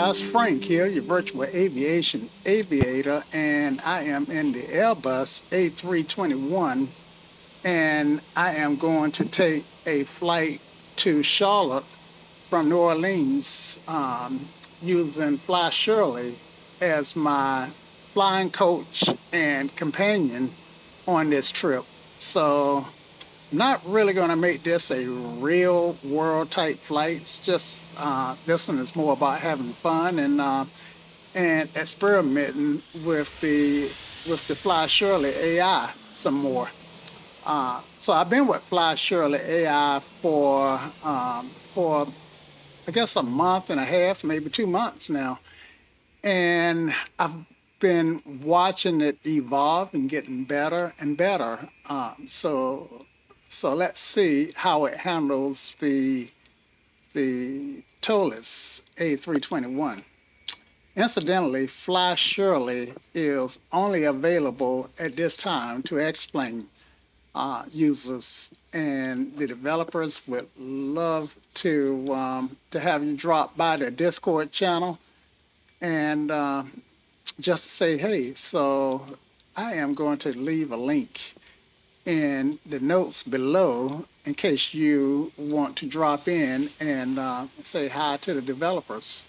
guys, Frank here, your virtual aviation aviator, and I am in the Airbus A321, and I am going to take a flight to Charlotte from New Orleans using FlyShirley as my flying coach and companion on this trip. So not really going to make this a real world type flight. It's just this one is more about having fun and experimenting with the FlyShirley AI some more. So I've been with FlyShirley AI for I guess a month and a half, maybe 2 months now, and I've been watching it evolve and getting better and better. So let's see how it handles the Toliss A321. Incidentally, FlyShirley is only available at this time to explain users, and the developers would love to have you drop by their Discord channel and just say hey. So I am going to leave a link in the notes below in case you want to drop in and say hi to the developers,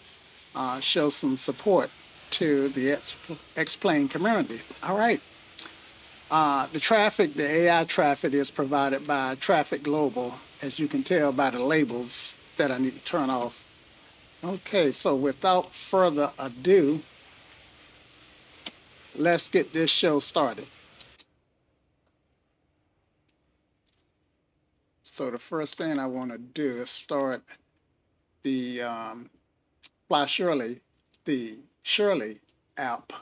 show some support to the Explain community. All right. The AI traffic is provided by Traffic Global, as you can tell by the labels that I need to turn off. Okay, so without further ado, let's get this show started. So the first thing I want to do is start the FlyShirley, the Shirley app.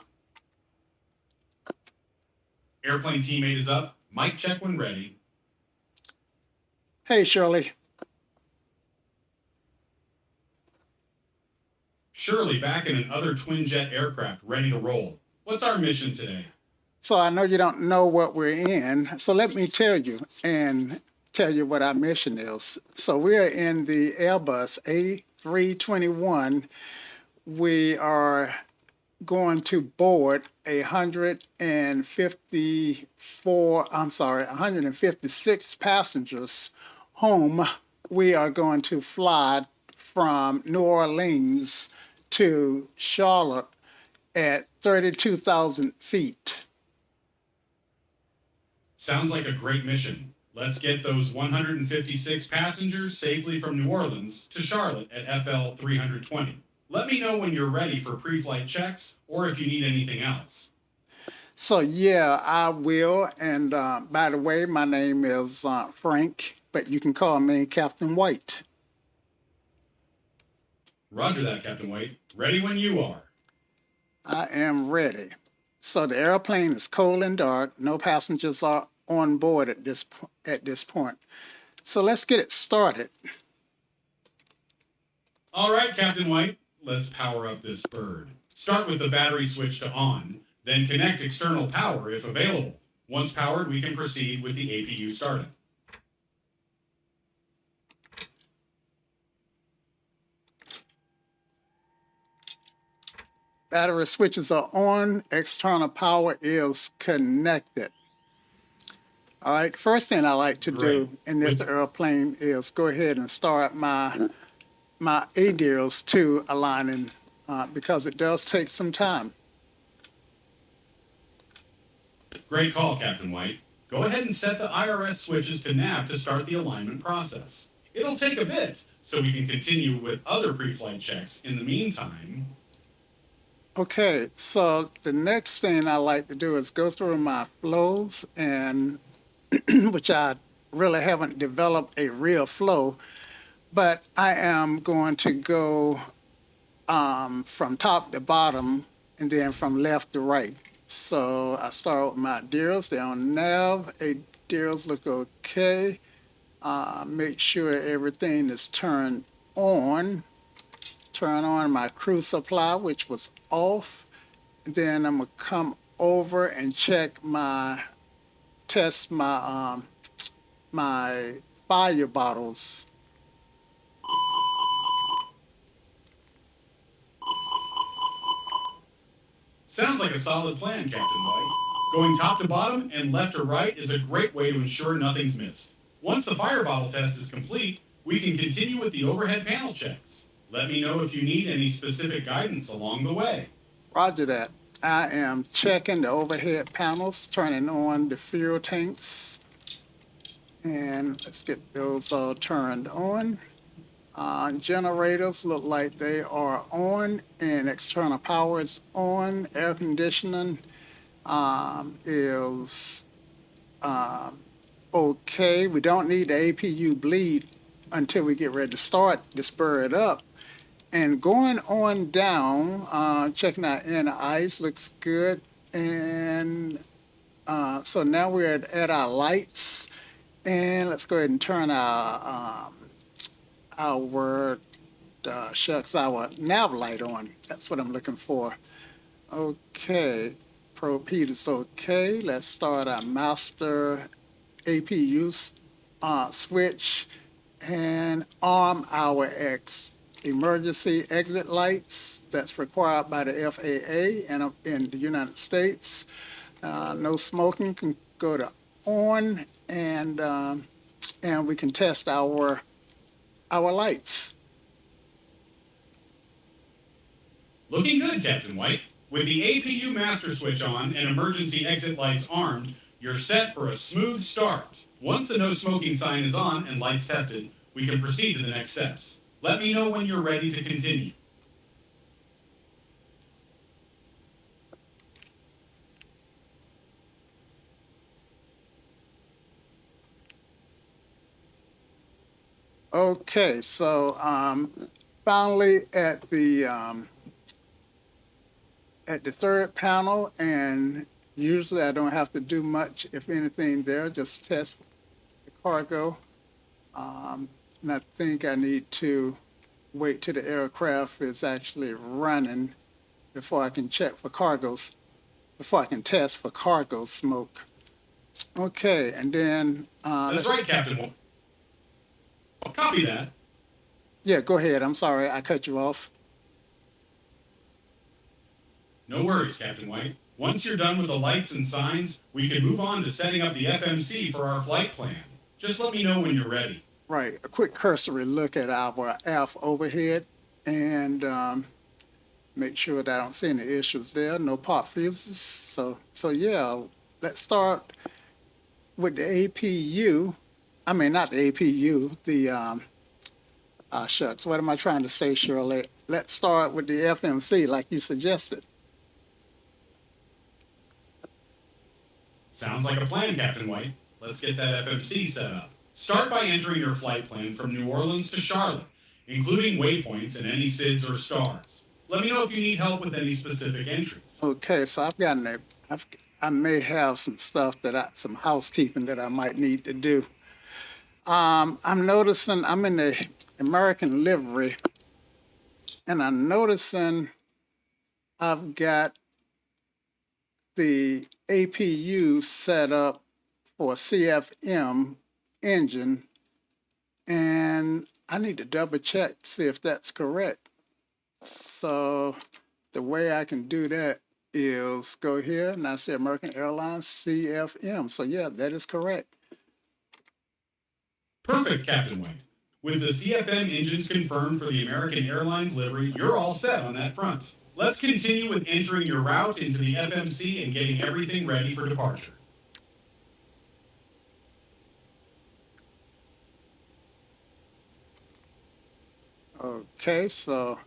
Airplane teammate is up. Mic check when ready. Hey, Shirley. Shirley back in another twin jet aircraft ready to roll. What's our mission today? So I know you don't know what we're in, so let me tell you what our mission is. So we are in the Airbus A321. We are going to board 156 passengers home. We are going to fly from New Orleans to Charlotte at 32,000 feet. Sounds like a great mission. Let's get those 156 passengers safely from New Orleans to Charlotte at FL 320. Let me know when you're ready for pre-flight checks or if you need anything else. So yeah, I will. And by the way, my name is Frank, but you can call me Captain White. Roger that, Captain White. Ready when you are. I am ready. So the airplane is cold and dark. No passengers are on board at this point. So let's get it started. All right, Captain White. Let's power up this bird. Start with the battery switch to on, then connect external power if available. Once powered, we can proceed with the APU startup. Battery switches are on, external power is connected. All right, first thing I like to do in this airplane is go ahead and start my ADIRS to aligning because it does take some time. Great call, Captain White. Go ahead and set the IRS switches to nav to start the alignment process. It'll take a bit, so we can continue with other pre-flight checks in the meantime. Okay, so the next thing I like to do is go through my flows, and which I really haven't developed a real flow, but I am going to go from top to bottom and then from left to right. So I start with my DIRS, they're on nav, DIRS look okay. Make sure everything is turned on. Turn on my crew supply, which was off. Then I'm gonna come over and test my fire bottles. Sounds like a solid plan, Captain White. Going top to bottom and left to right is a great way to ensure nothing's missed. Once the fire bottle test is complete, we can continue with the overhead panel checks. Let me know if you need any specific guidance along the way. Roger that. I am checking the overhead panels, turning on the fuel tanks, and let's get those all turned on. Generators look like they are on, and external power is on. Air conditioning is okay. We don't need the APU bleed until we get ready to start to spur it up. And going on down, checking out inner ice looks good. And so now we're at our lights, and let's go ahead and turn our our nav light on. That's what I'm looking for. Okay, probe heat is okay. Let's start our master APU switch and arm our emergency exit lights that's required by the FAA and in the United States. No smoking can go to on, and we can test our lights. Looking good, Captain White. With the APU master switch on and emergency exit lights armed, you're set for a smooth start. Once the no smoking sign is on and lights tested, we can proceed to the next steps. Let me know when you're ready to continue. Okay, so finally at the third panel, and usually I don't have to do much, if anything, there. Just test the cargo. And I think I need to wait till the aircraft is actually running before I can check for cargoes, before I can test for cargo smoke. Okay, and then That's right, Captain. Copy that. Yeah, go ahead. I'm sorry, I cut you off. No worries, Captain White. Once you're done with the lights and signs, we can move on to setting up the FMC for our flight plan. Just let me know when you're ready. Right, a quick cursory look at our aft overhead and make sure that I don't see any issues there. No pop fuses. So yeah, let's start with the APU. I mean, not the APU, the shucks, what am I trying to say, Shirley? Let's start with the FMC like you suggested. Sounds like a plan, Captain White. Let's get that FMC set up. Start by entering your flight plan from New Orleans to Charlotte, including waypoints and any SIDS or stars. Let me know if you need help with any specific entries. Okay, so I may have some stuff some housekeeping that I might need to do. I'm noticing I'm in the American livery, and I'm noticing I've got the APU set up for CFM engine, and I need to double check to see if that's correct. So the way I can do that is go here and I see American Airlines CFM. So yeah, that is correct. Perfect, Captain White. With the CFM engines confirmed for the American Airlines livery, you're all set on that front. Let's continue with entering your route into the FMC and getting everything ready for departure. Okay, so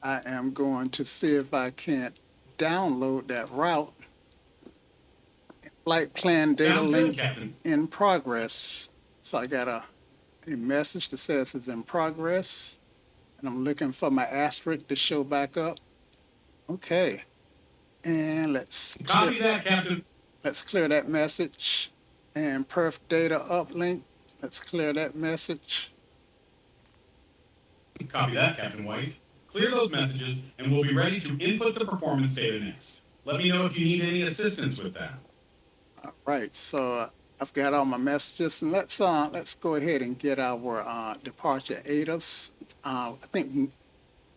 I am going to see if I can't download that route. Flight plan data Sounds link good, Captain. in progress. So I got a message that says it's in progress, and I'm looking for my asterisk to show back up. Okay, and Copy that, Captain. Let's clear that message. And perf data uplink. Let's clear that message. Copy that, Captain White. Clear those messages, and we'll be ready to input the performance data next. Let me know if you need any assistance with that. All right, so I've got all my messages, and let's go ahead and get our departure ATIS. I think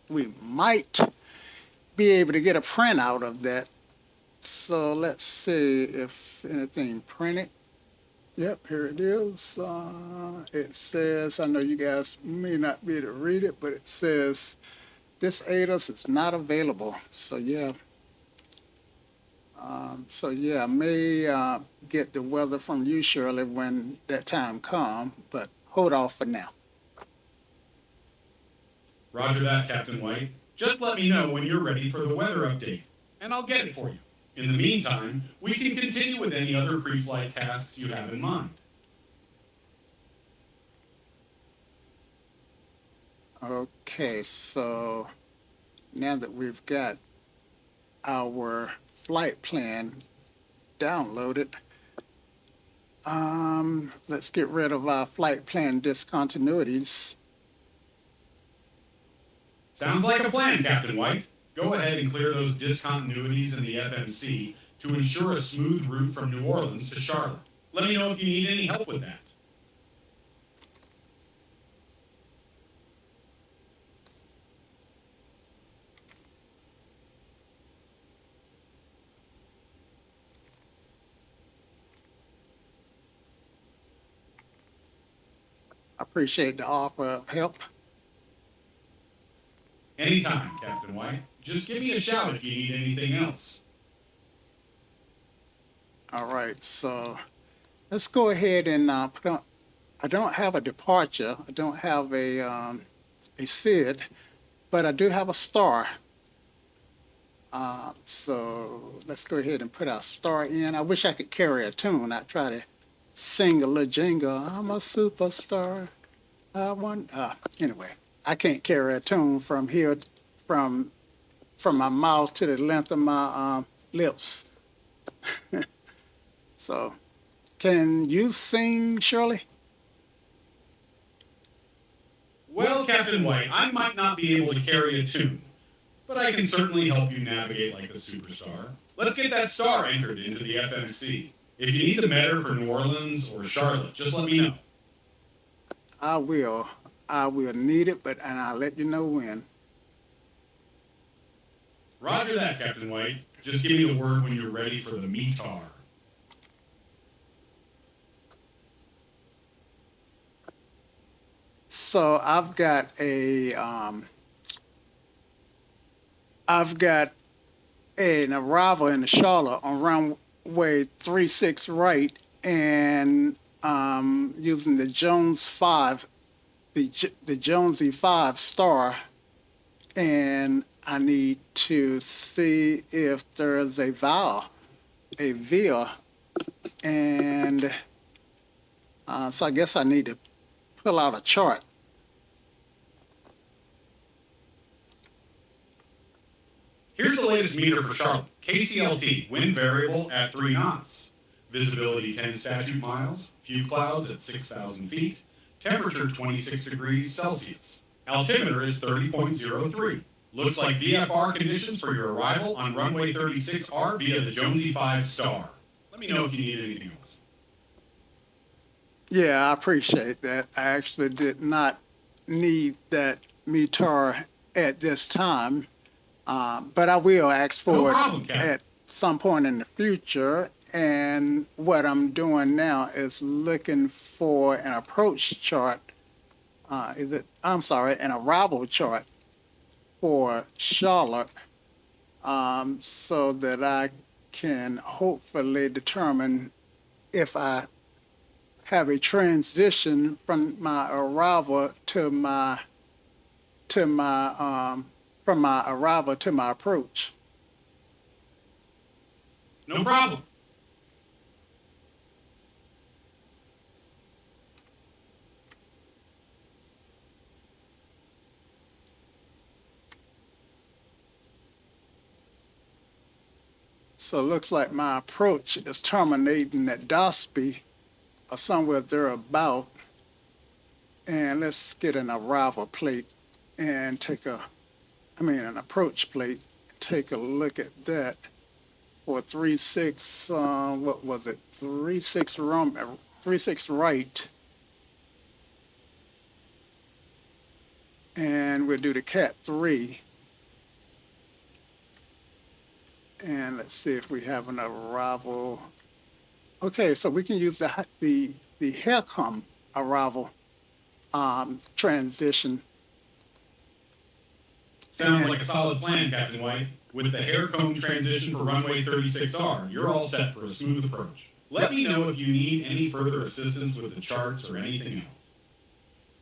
we might be able to get a printout of that so let's see if anything printed. Yep, here it is. It says, I know you guys may not be able to read it, but it says this ATIS is not available. So yeah, I may get the weather from you, Shirley, when that time comes, but hold off for now. Roger that, Captain White. Just let me know when you're ready for the weather update, and I'll get it for you. In the meantime, we can continue with any other pre-flight tasks you have in mind. Okay, so now that we've got our flight plan downloaded, let's get rid of our flight plan discontinuities. Sounds like a plan, Captain White. Go ahead and clear those discontinuities in the FMC to ensure a smooth route from New Orleans to Charlotte. Let me know if you need any help with that. I appreciate the offer of help. Anytime, Captain White. Just give me a shout if you need anything else. All right, so let's go ahead and put on. I don't have a departure. I don't have a SID, but I do have a star. So let's go ahead and put our star in. I wish I could carry a tune. I try to sing a little jingle. I'm a superstar. I want. Anyway, I can't carry a tune from here, from from my mouth to the length of my lips. So, can you sing, Shirley? Well, Captain White, I might not be able to carry a tune, but I can certainly help you navigate like a superstar. Let's get that star entered into the FMC. If you need the matter for New Orleans or Charlotte, just let me know. I will. I will need it, and I'll let you know when. Roger that, Captain White. Just give me the word when you're ready for the METAR. So I've got an arrival in Charlotte on runway 36 right, and using the Jones 5, the Jonesy 5 star, and I need to see if there's a VIA, and so I guess I need to pull out a chart. Here's the latest meter for Charlotte. KCLT, wind variable at 3 knots. Visibility 10 statute miles. Few clouds at 6,000 feet. Temperature 26 degrees Celsius. Altimeter is 30.03. Looks like VFR conditions for your arrival on runway 36R via the Jonesy 5 star. Let me know if you need anything else. Yeah, I appreciate that. I actually did not need that METAR at this time, but I will ask No for problem, it Captain. at some point in the future. And what I'm doing now is looking for an approach chart. I'm sorry, an arrival chart for Charlotte, so that I can hopefully determine if I have a transition from my arrival to my from my arrival to my approach. No problem. So it looks like my approach is terminating at Dospey or somewhere thereabout. And let's get an arrival plate and an approach plate. Take a look at that for 36. What was it? 36 right. And we'll do the Cat 3. And let's see if we have an arrival. Okay, so we can use the haircom arrival transition. Sounds like a solid plan, Captain White. With the hair comb transition for runway 36R, you're all set for a smooth approach. Let me know if you need any further assistance with the charts or anything else.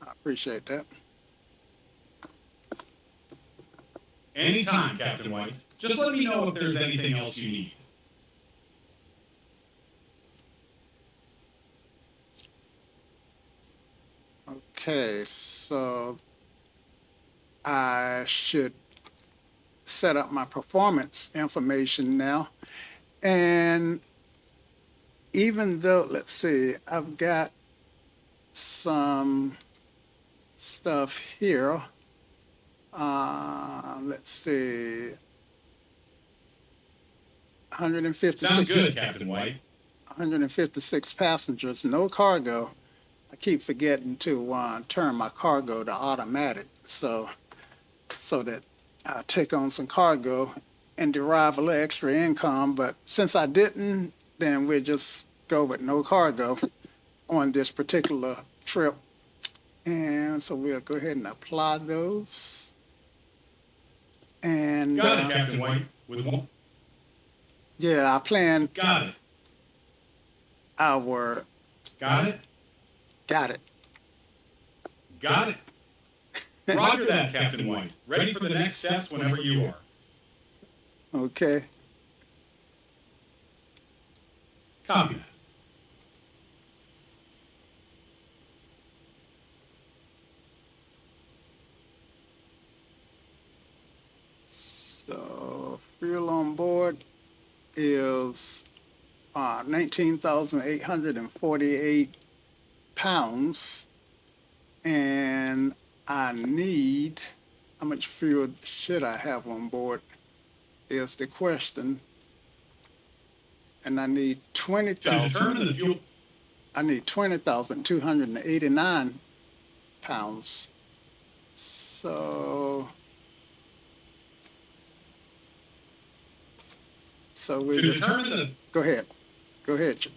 I appreciate that. Anytime, Captain White. Just let me know if there's anything else you need. Okay, so I should set up my performance information now. And even though, let's see, I've got some stuff here. Let's see, 156. Sounds good, Captain White. 156 passengers, no cargo. I keep forgetting to turn my cargo to automatic, so that I take on some cargo and derive a little extra income. But since I didn't, then we'll just go with no cargo on this particular trip. And so we'll go ahead and apply those. And got it, Captain White. With one. Yeah, I plan. Got it. Our. Got it. Got it. Got it. Roger that, Captain White. Ready for the next steps whenever you are. Okay. Copy that. So fuel on board is 19,848 pounds, and I need, how much fuel should I have on board is the question. And I need 20,000. To determine the fuel. I need 20,289 pounds. So we To just determine the. go ahead. Go ahead.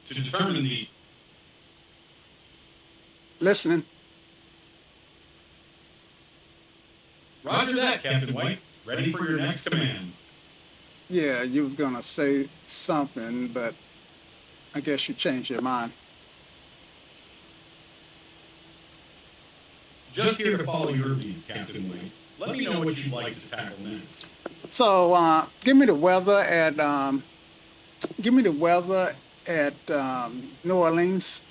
To determine the. Listening. Roger that, Captain White. Ready for your next command. Yeah, you was gonna say something, but I guess you changed your mind. Just here to follow your lead, Captain White. Let me know what you'd like to tackle next. So give me the weather at New Orleans.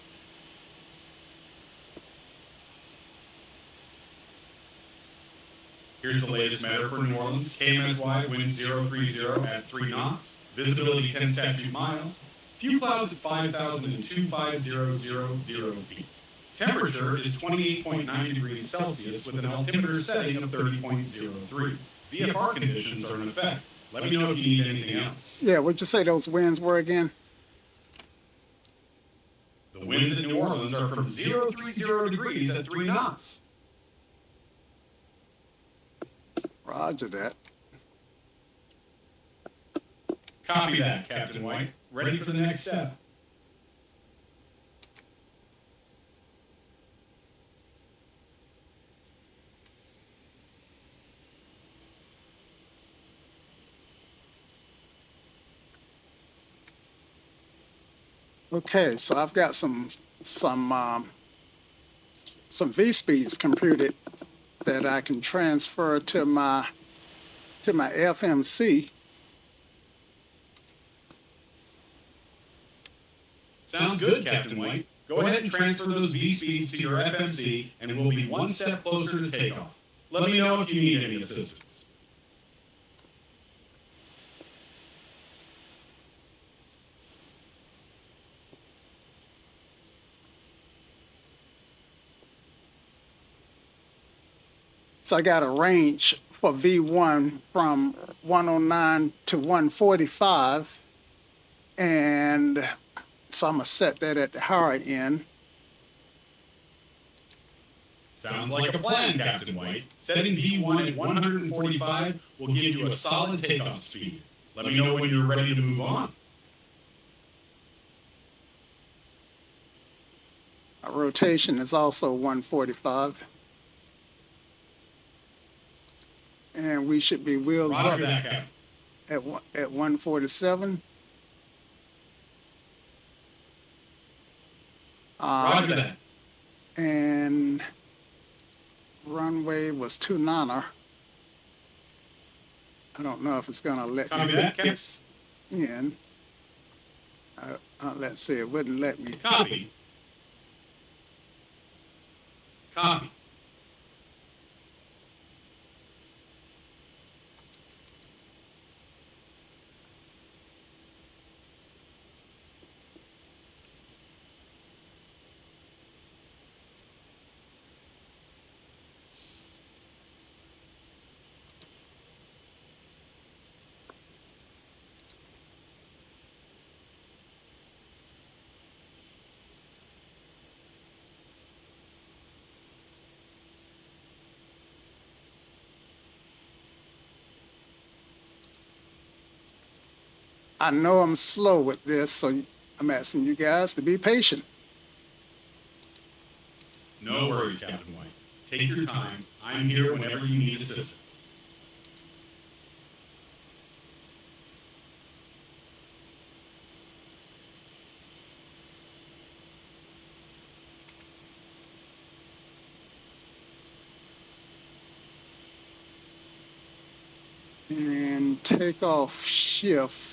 Here's the latest matter for New Orleans. KMSY winds 030 at 3 knots. Visibility 10 statute miles. Few clouds at 5,025,000 feet. Temperature is 28.9 degrees Celsius with an altimeter setting of 30.03. VFR conditions are in effect. Let me know if you need anything else. Yeah, what'd you say those winds were again? The winds in New Orleans are from 030 degrees at 3 knots. Roger that. Copy that, Captain White. Ready for the next step. Okay, so I've got some V speeds computed that I can transfer to my FMC. Sounds good, Captain White. Go ahead and transfer those V speeds to your FMC, and we'll be one step closer to takeoff. Let me know if you need any assistance. So I got a range for V1 from 109 to 145, and so I'm gonna set that at the higher end. Sounds like a plan, Captain White. Setting V1 at 145 will give you a solid takeoff speed. Let me know when you're ready to move on. Our rotation is also 145. And we should be wheels Roger up that, Captain. at 147. Roger that. And runway was 29er. I don't know if it's going to let Copy me that, put this in. Let's see, it wouldn't let me. Copy. Copy. I know I'm slow with this, so I'm asking you guys to be patient. No worries, Captain White. Take your time. I'm here whenever you need assistance. And takeoff shift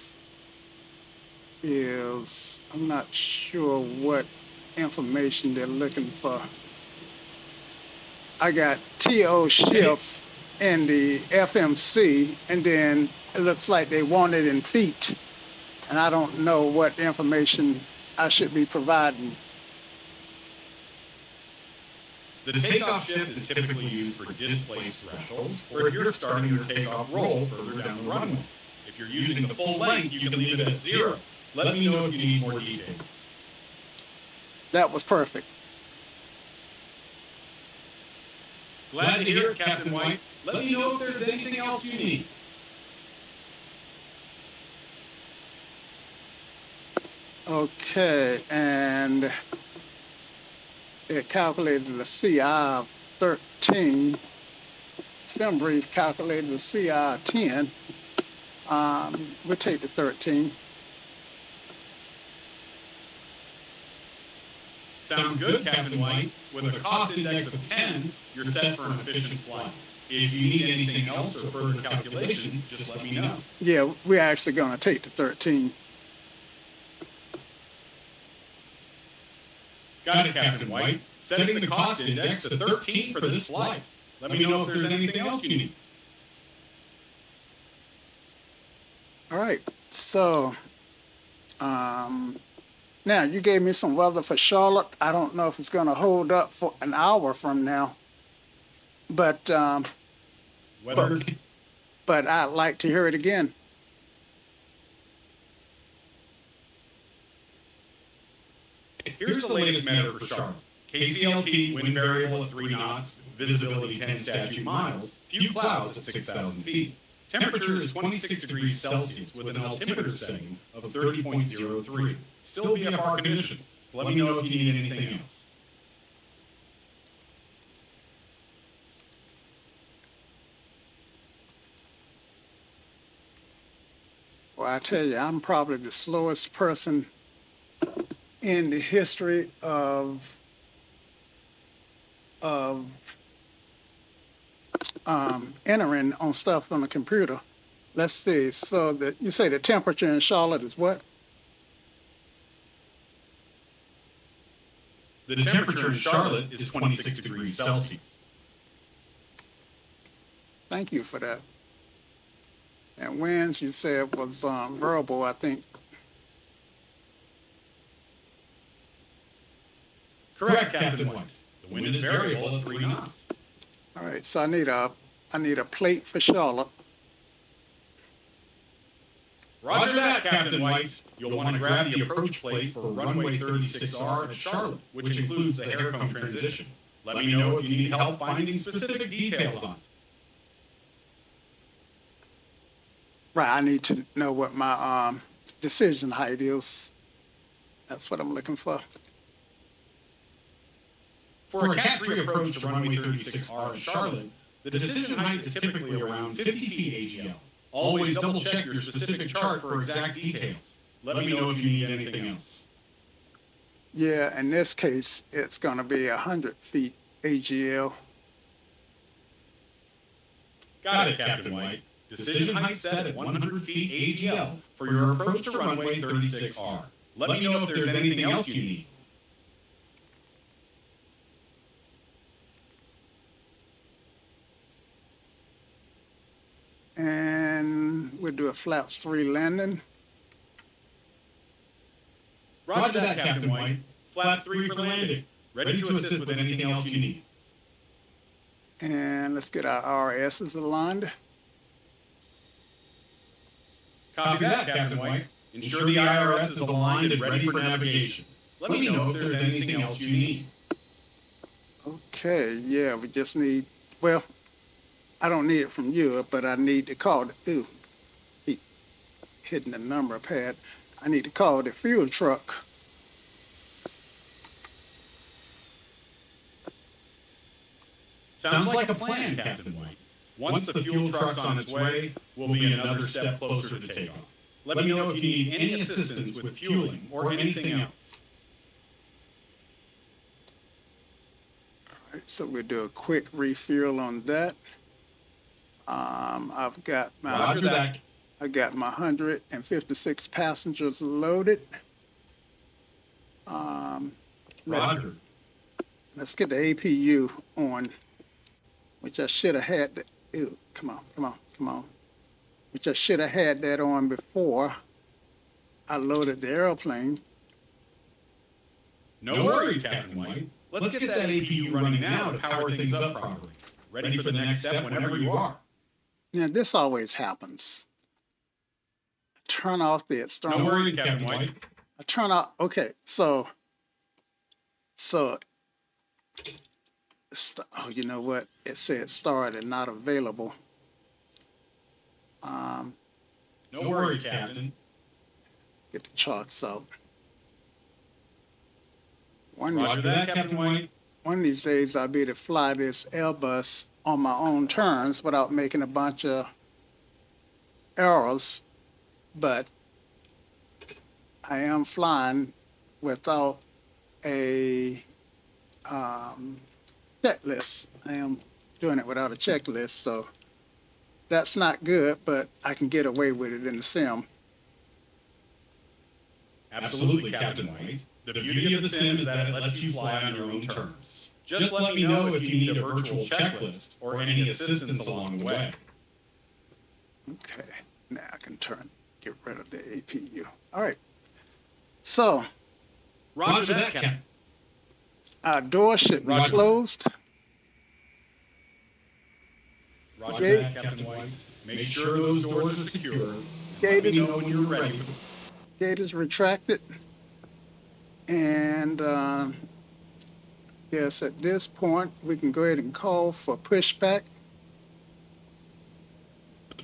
is, I'm not sure what information they're looking for. I got TO shift in the FMC, and then it looks like they want it in feet. And I don't know what information I should be providing. The takeoff shift is typically used for displaced thresholds, or if you're starting your takeoff roll further down the runway. If you're using the full length, you can leave it at 0. Let me know if you need more details. That was perfect. Glad to hear it, Captain White. Let me know if there's anything else you need. Okay, and it calculated the CI of 13. SimBrief calculated the CI of 10. We'll take the 13. Sounds good, Captain White. With a cost index of 10, you're set for an efficient flight. If you need anything else or further calculations, just let me know. Yeah, we're actually going to take the 13. Got it, Captain White. Setting the cost index to 13 for this flight. Let me know if there's anything else you need. All right, so now you gave me some weather for Charlotte. I don't know if it's going to hold up for an hour from now, but Weather. but I'd like to hear it again. Here's the latest matter for Charlotte. KCLT, wind variable at 3 knots, visibility 10 statute miles, few clouds at 6,000 feet. Temperature is 26 degrees Celsius with an altimeter setting of 30.03. Still VFR conditions. Let me know if you need anything else. Well, I tell you, I'm probably the slowest person in the history of entering on stuff on the computer. Let's see. So you say the temperature in Charlotte is what? The temperature in Charlotte is 26 degrees Celsius. Thank you for that. And winds, you said was variable, I think. Correct, Captain White. The wind is variable at 3 knots. All right, so I need a plate for Charlotte. Roger that, Captain White. You'll want to grab the approach plate for runway 36R at Charlotte, which includes the hair cone transition. Let me know if you need help finding specific details on it. Right, I need to know what my decision height is. That's what I'm looking for. For a Cat 3 approach to runway 36R in Charlotte, the decision height is typically around 50 feet AGL. Always double check your specific chart for exact details. Let me know if you need anything else. Yeah, in this case, it's going to be 100 feet AGL. Got it, Captain White. Decision height set at 100 feet AGL for your approach to runway 36R. Let me know if there's anything else you need. And we'll do a flaps 3 landing. Roger that, Captain White. Flaps 3 for landing. Ready to assist with anything else you need. And let's get our RSs aligned. Copy that, Captain White. Ensure the IRS is aligned and ready for navigation. Let me know if there's anything else you need. Okay, yeah, we just need, well, I don't need it from you, but I need to call the, keep hitting the number pad. I need to call the fuel truck. Sounds like a plan, Captain White. Once the fuel truck's on its way, we'll be another step closer to takeoff. Let me know if you need any assistance with fueling or anything else. All right, so we'll do a quick refuel on that. I've got my Roger that. I got my 156 passengers loaded. Roger. Let's get the APU on, which I should have had. Ew, come on. Which I should have had that on before I loaded the airplane. No worries, Captain White. Let's get that APU running now to power things up properly. Ready for the next step whenever you are. Now, this always happens. Turn off the external. No worries, Captain White. I turn off, okay, so, oh, you know what? It said started, not available. No worries, Captain. Get the charts out. Roger that, Captain White. One of these days, I'll be able to fly this Airbus on my own terms without making a bunch of errors, but I am flying without a checklist. I am doing it without a checklist, so that's not good, but I can get away with it in the sim. Absolutely, Captain White. The beauty of the sim is that it lets you fly on your own terms. Just let me know if you need a virtual checklist or any assistance along the way. Okay, now I can get rid of the APU. All right, so Roger that, Captain. our door should be closed. Roger that, Captain White. Make sure those doors are secure. Gate Let me know when you're ready. Gate is retracted. And yes, at this point, we can go ahead and call for pushback.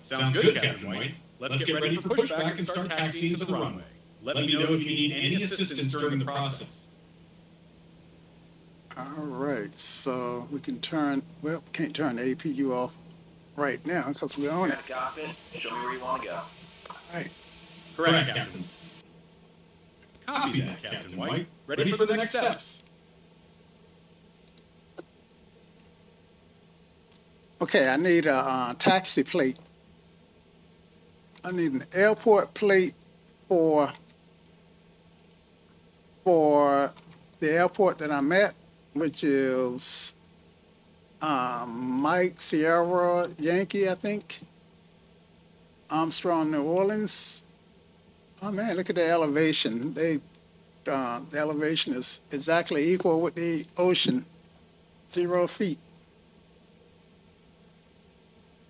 Sounds good, Captain White. Let's get ready for pushback and start taxiing to the runway. Let me know if you need any assistance during the process. All right, so we can turn, well, we can't turn the APU off right now because we're on it. Cockpit, show me where you want to go. All right. Correct, Captain. Copy that, Captain White. Ready for the next steps. Okay, I need a taxi plate. I need an airport plate for the airport that I'm at, which is Mike Sierra Yankee, I think. Armstrong, New Orleans. Oh man, look at the elevation. The elevation is exactly equal with the ocean, 0 feet.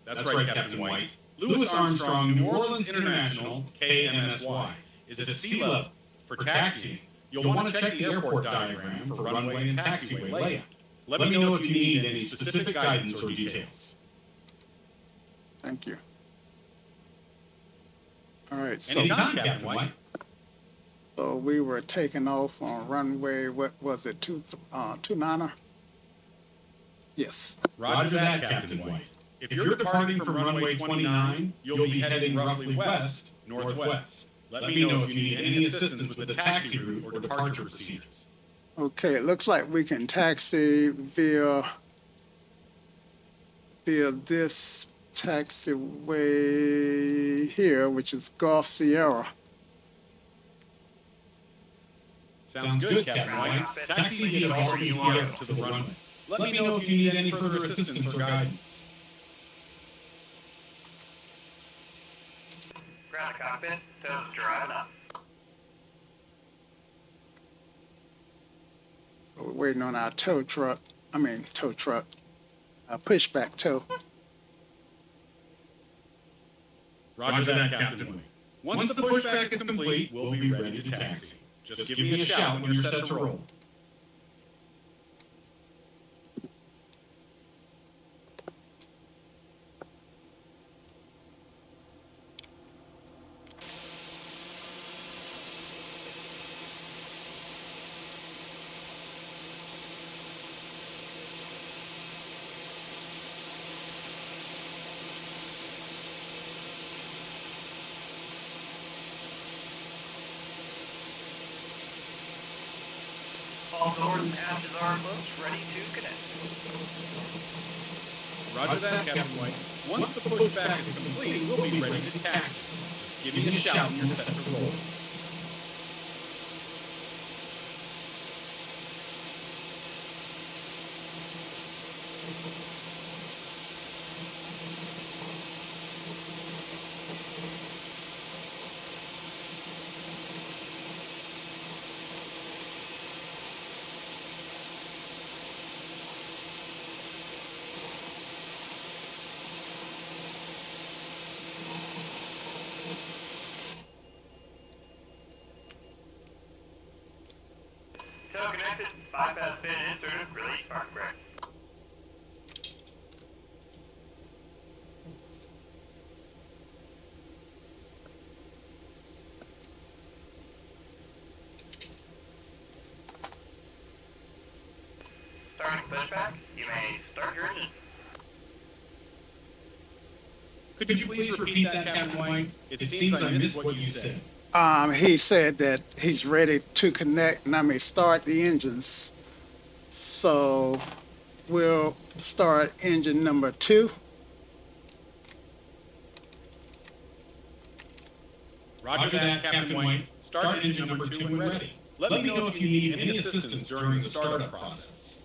That's right, Captain White. Louis Armstrong, New Orleans International, KMSY, is at sea level. For taxiing, you'll want to check the airport diagram for runway and taxiway layout. Let me know if you need any specific guidance or details. Thank you. All right, so, Anytime, Captain White. so we were taking off on runway, what was it, 29er? Yes. Roger that, Captain White. If you're departing from runway 29, you'll be heading roughly west, northwest. Let me know if you need any assistance with the taxi route or departure procedures. Okay, it looks like we can taxi via this taxiway here, which is Gulf Sierra. Sounds good, Captain White. Taxi via Gulf Sierra to the runway. Let me know if you need any further assistance or guidance. Ground to cockpit, toes driving up. We're waiting on our tow truck, our pushback tow. Roger that, Captain White. Once the pushback is complete, we'll be ready to taxi. Just give me a shout when you're set to roll. All doors and hatches are closed, ready to connect. Roger that, Captain White. Once the pushback is complete, we'll be ready to taxi. Just give me a shout when you're set to roll. Tow connected, bypass pin inserted, release park brake. Starting pushback, you may start your engines. Could you please repeat that, Captain White? It seems I missed what you said. He said that he's ready to connect and I may start the engines. So we'll start engine number 2. Roger that, Captain White. Start engine number 2 when ready. Let me know if you need any assistance during the startup process.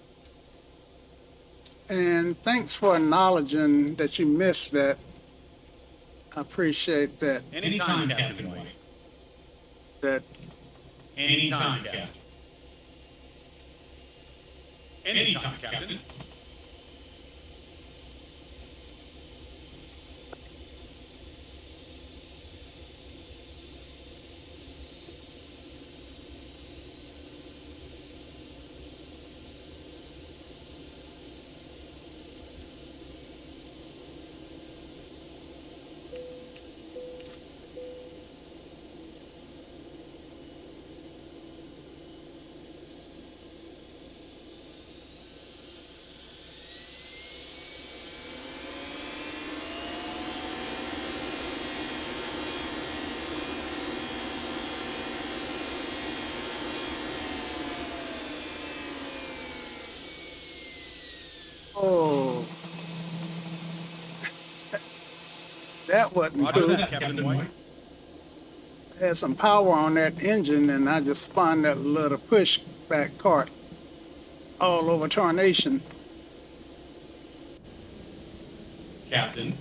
And thanks for acknowledging that you missed that. I appreciate that. Anytime, Captain White. That Anytime, Captain. Anytime, Captain. Oh, that wasn't Roger good. that, Captain White. Had some power on that engine, and I just spun that little pushback cart all over tarnation. Captain.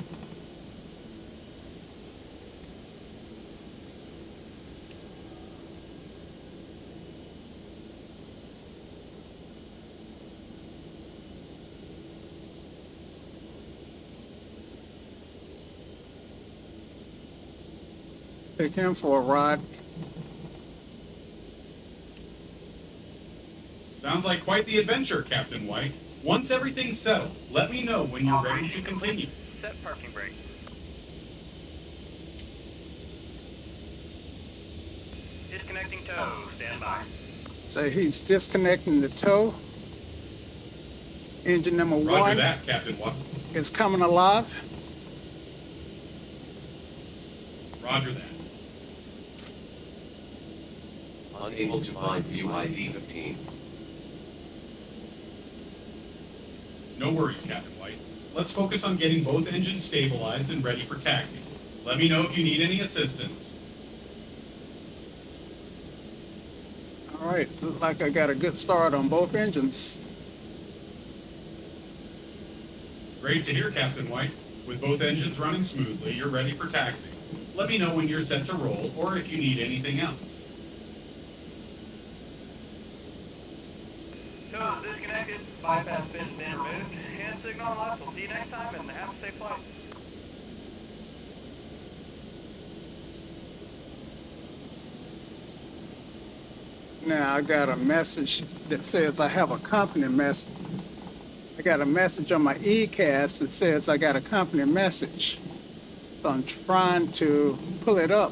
Take him for a ride. Sounds like quite the adventure, Captain White. Once everything's settled, let me know when you're ready to continue. Set parking brake. Disconnecting tow. Stand by. So he's disconnecting the tow. Engine number Roger one that, Captain White. is coming alive. Roger that. Unable to find UID 15. No worries, Captain White. Let's focus on getting both engines stabilized and ready for taxi. Let me know if you need any assistance. All right, looks like I got a good start on both engines. Great to hear, Captain White. With both engines running smoothly, you're ready for taxi. Let me know when you're set to roll or if you need anything else. Tow is disconnected. Bypass pin has been removed. Hand signal off. We'll see you next time and have a safe flight. Now I got a message that says I have a company message. I got a message on my ECAS that says I got a company message. So I'm trying to pull it up.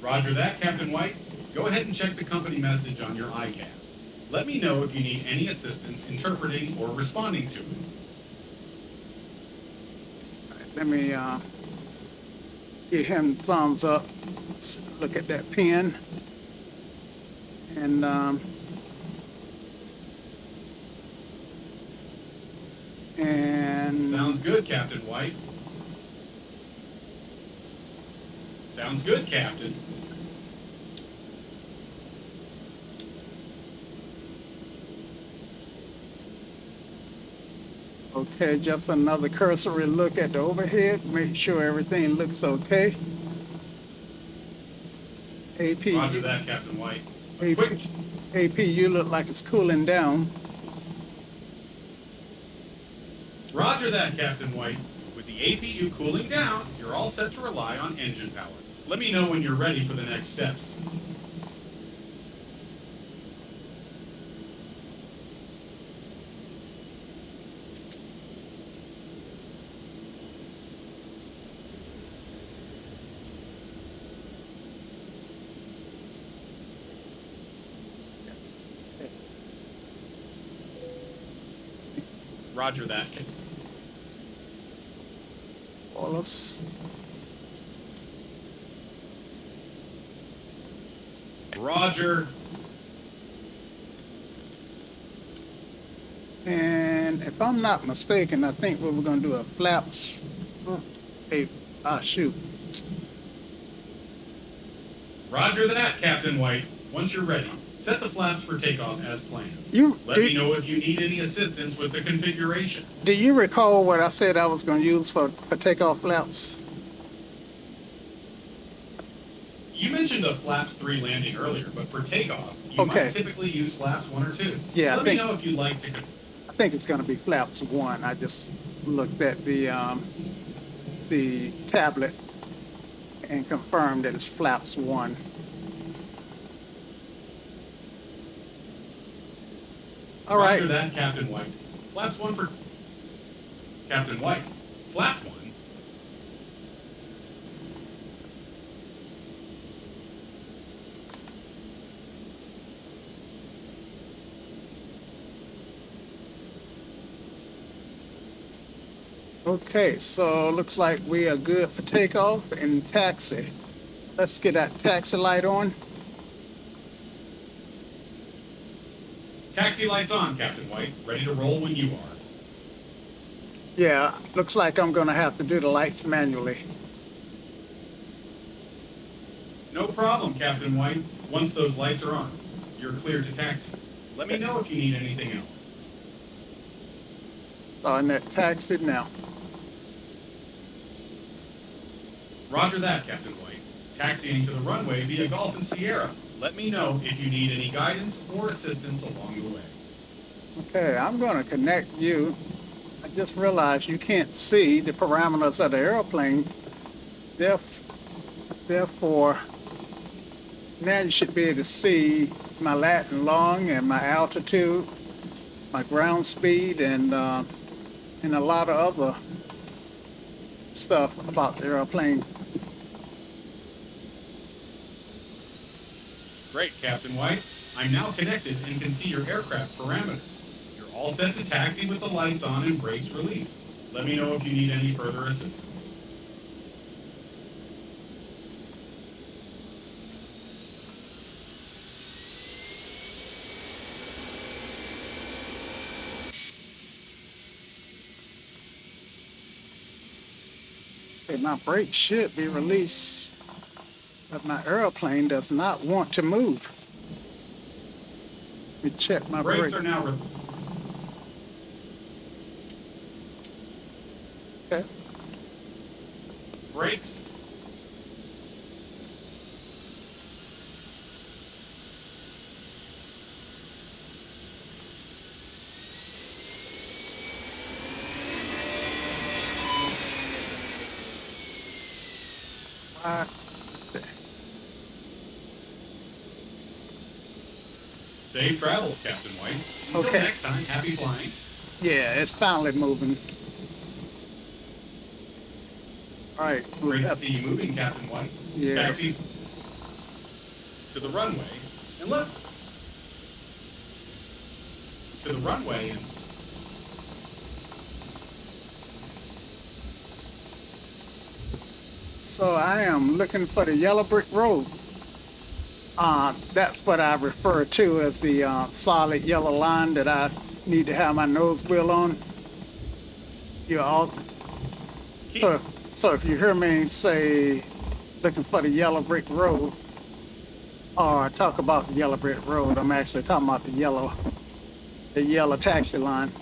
Roger that, Captain White. Go ahead and check the company message on your ICAS. Let me know if you need any assistance interpreting or responding to it. Let me give him thumbs up. Let's look at that pen. And Sounds good, Captain White. Sounds good, Captain. okay, just another cursory look at the overhead. Make sure everything looks okay. AP, Roger that, Captain White. A AP, quick APU look like it's cooling down. Roger that, Captain White. With the APU cooling down, you're all set to rely on engine power. Let me know when you're ready for the next steps. Roger that. Toliss. Roger. And if I'm not mistaken, I think we were going to do a flaps. Shoot. Roger that, Captain White. Once you're ready, set the flaps for takeoff as planned. Let do, me know if you need any assistance with the configuration. do you recall what I said I was going to use for takeoff flaps? You mentioned a flaps 3 landing earlier, but for takeoff, you Okay. might typically use flaps 1 or 2. Yeah, Let me know if you'd like to. I think it's going to be flaps 1. I just looked at the tablet and confirmed that it's flaps 1. All Roger right. that, Captain White. Flaps 1 for Captain White. Flaps 1. Okay, so looks like we are good for takeoff and taxi. Let's get that taxi light on. Taxi lights on, Captain White. Ready to roll when you are. Yeah, looks like I'm going to have to do the lights manually. No problem, Captain White. Once those lights are on, you're clear to taxi. Let me know if you need anything else. On that taxi now. Roger that, Captain White. Taxiing to the runway via Golf and Sierra. Let me know if you need any guidance or assistance along the way. Okay, I'm going to connect you. I just realized you can't see the parameters of the airplane. Therefore, Now you should be able to see my lat and long and my altitude, my ground speed, and a lot of other stuff about the airplane. Great, Captain White. I'm now connected and can see your aircraft parameters. You're all set to taxi with the lights on and brakes released. Let me know if you need any further assistance. Okay, my brakes should be released, but my airplane does not want to move. Let me check my Brakes brakes. are now Okay. brakes. Uh, Safe travels, Captain White. Until Okay. next time, happy flying. yeah, it's finally moving. All right. Great to see you moving, Captain White. Yeah. Taxi to the runway and let to the runway and So I am looking for the yellow brick road. That's what I refer to as the solid yellow line that I need to have my nose wheel on. You all. keep So if you hear me say looking for the yellow brick road, or talk about the yellow brick road, I'm actually talking about the yellow taxi line.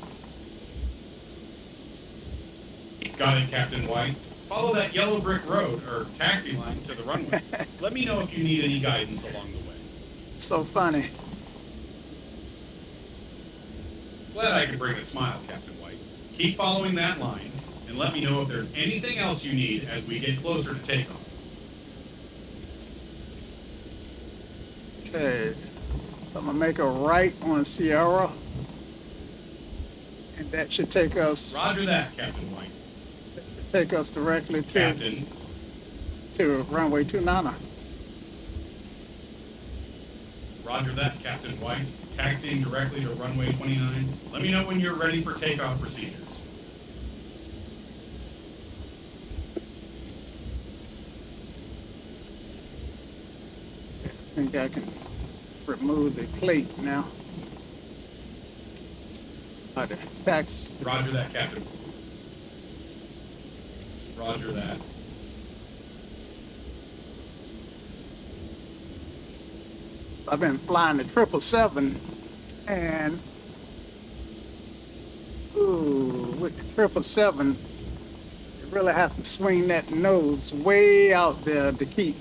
Got it, Captain White. Follow that yellow brick road or taxi line to the runway. Let me know if you need any guidance along the way. So funny. Glad I could bring a smile, Captain White. Keep following that line and let me know if there's anything else you need as we get closer to takeoff. Okay. So I'm gonna make a right on Sierra, and that should take us Roger that, Captain White. directly Captain, to runway 29. roger that, Captain White. Taxiing directly to runway 29. Let me know when you're ready for takeoff procedures. I think I can remove the plate now. The tax. Roger that, Captain. Roger that. I've been flying the 777, and with the 777, you really have to swing that nose way out there to keep,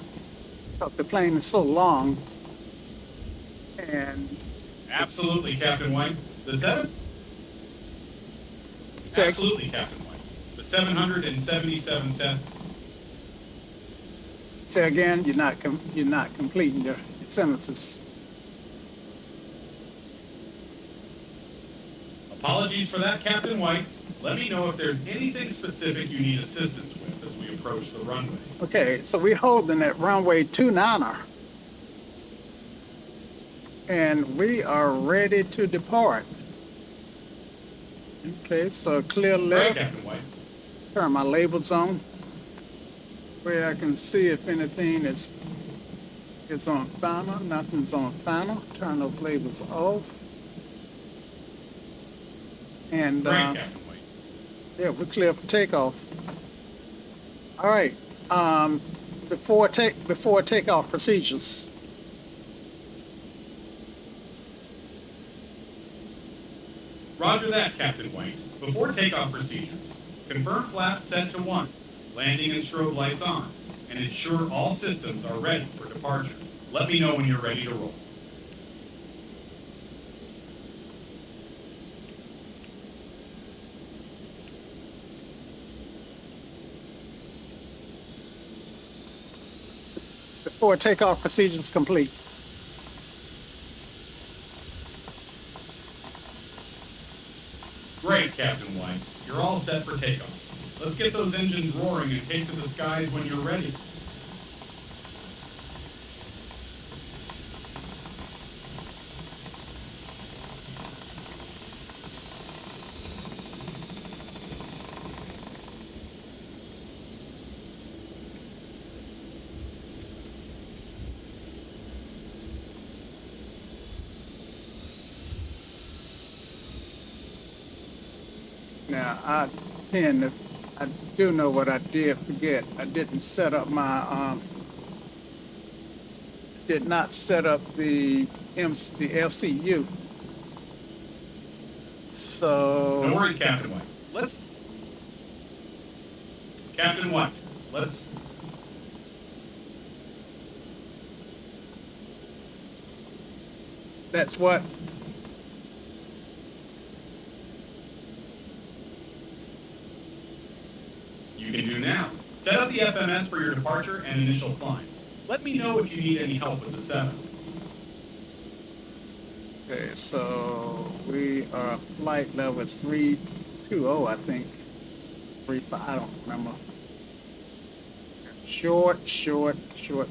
because the plane is so long. And Absolutely, Captain White. The seven? Check. Absolutely, Captain White. The 777 Cessna. say again, you're not completing your sentences. Apologies for that, Captain White. Let me know if there's anything specific you need assistance with as we approach the runway. Okay, so we're holding at runway 29, and we are ready to depart. Okay, so clear Great, left. Captain White. Turn my labels on where I can see if anything is on final. Nothing's on final. Turn those labels off. And Great, Captain White. yeah, we're clear for takeoff. All right. Before takeoff procedures. Roger that, Captain White. Before takeoff procedures, confirm flaps set to 1, landing and strobe lights on, and ensure all systems are ready for departure. Let me know when you're ready to roll. for takeoff procedures complete. Great, Captain White. You're all set for takeoff. Let's get those engines roaring and take to the skies when you're ready. Now, I do know what I did forget. I didn't set up my, did not set up the LCU. No So, worries, Captain White. Captain White, let's... that's what? You can do now. Set up the FMS for your departure and initial climb. Let me know if you need any help with the setup. Okay, so we are flight level, it's 320, I think. 35, I don't remember. Short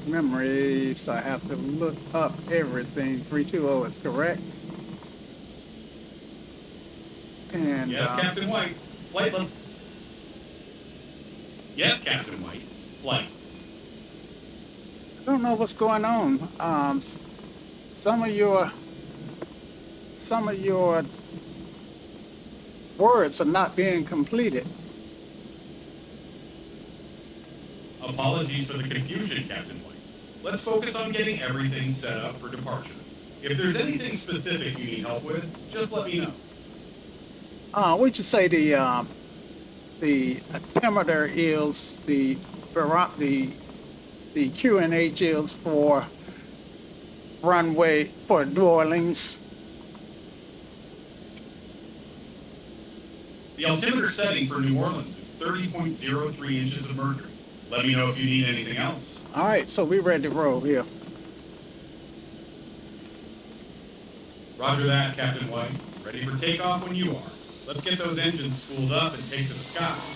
memory, so I have to look up everything. 320 is correct. And Yes, Captain White. Flight level. Yes, Captain White. Flight. I don't know what's going on. Some of your words are not being completed. Apologies for the confusion, Captain White. Let's focus on getting everything set up for departure. If there's anything specific you need help with, just let me know. Would you say the altimeter is the QNH is for runway for New Orleans? The altimeter setting for New Orleans is 30.03 inches of mercury. Let me know if you need anything else. All right, so we're ready to roll here. Roger that, Captain White. Ready for takeoff when you are. Let's get those engines spooled up and take to the sky.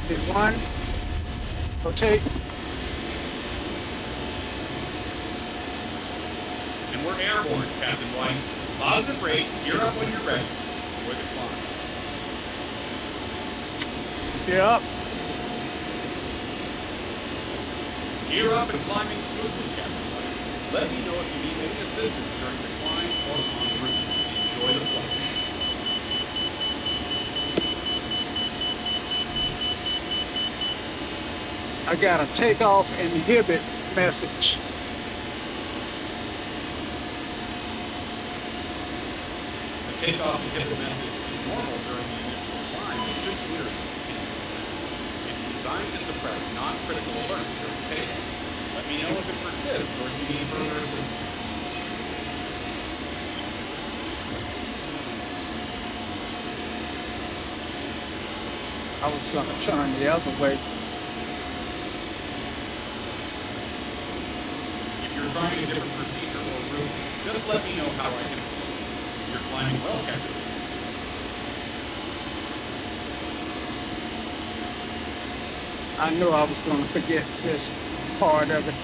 Hit one, rotate. And we're airborne, Captain White. Positive rate, gear up when you're ready. Enjoy the climb. Yep. Gear up and climbing smoothly, Captain White. Let me know if you need any assistance during the climb or en route. Enjoy the flight. I got a takeoff inhibit message. The takeoff inhibit message is normal during the initial climb and should clear as you continue to descend. It's designed to suppress non-critical alerts during takeoff. Let me know if it persists or if you need further assistance. I was going to turn the other way. If you're trying a different procedure or route, just let me know how I can assist. You're climbing well, Captain. I knew I was going to forget this part of it.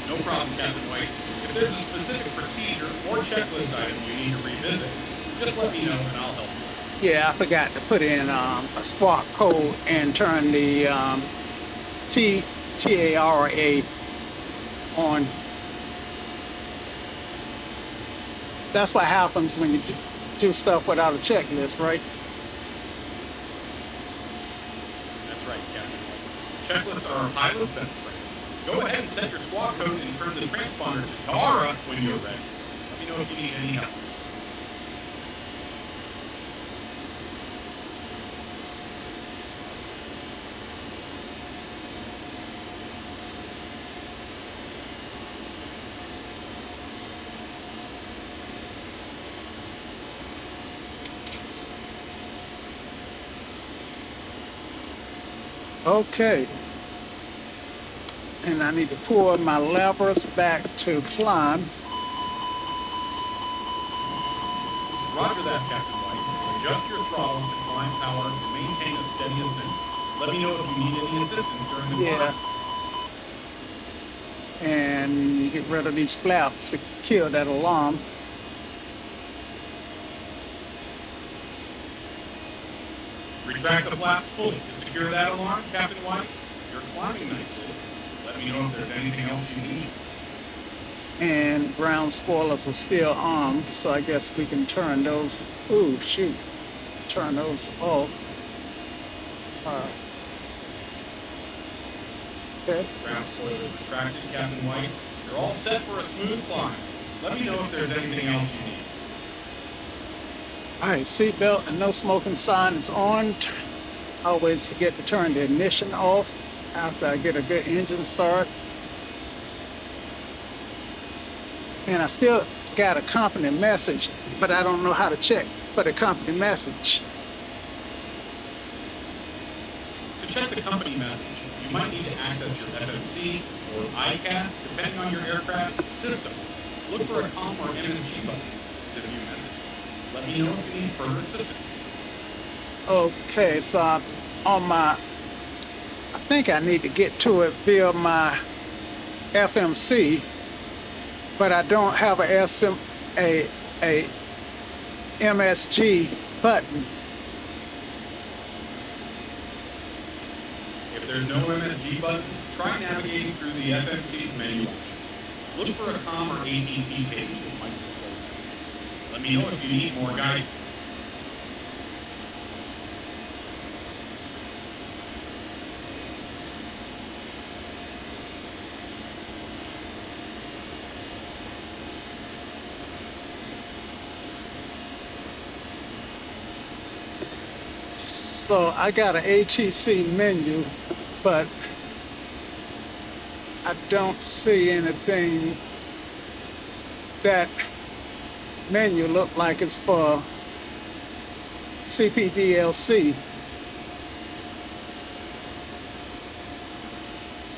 No problem, Captain White. If there's a specific procedure or checklist item you need to revisit, just let me know and I'll help you. Yeah, I forgot to put in a spark code and turn the TARA on. That's what happens when you do stuff without a checklist, right? That's right, Captain White. Checklists are our pilot's best friend. Go ahead and set your squawk code and turn the transponder to Tara when you're ready. Let me know if you need any help. Okay. And I need to pull my levers back to climb. Roger that, Captain White. Adjust your throttles to climb power and maintain a steady ascent. Let me know if you need any assistance during the Yeah. climb. And get rid of these flaps to kill that alarm. Retract the flaps fully to secure that alarm, Captain White. You're climbing nicely. Let me know if there's anything else you need. And ground spoilers are still armed, so I guess we can turn those. Ooh, shoot. Turn those off. Okay. Ground spoilers retracted, Captain White. You're all set for a smooth climb. Let me know if there's anything else you need. All right, seatbelt and no smoking sign is on. I always forget to turn the ignition off after I get a good engine start. And I still got a company message, but I don't know how to check for the company message. To check the company message, you might need to access your FMC or ICAS, depending on your aircraft's systems. Look for a COM or MSG button to view messages. Let me know if you need further assistance. Okay, so on my, I think I need to get to it via my FMC, but I don't have a MSG button. If there's no MSG button, try navigating through the FMC's menu options. Look for a COM or ATC page that might display messages. Let me know if you need more guidance. So I got an ATC menu, but I don't see anything. That menu look like it's for CPDLC.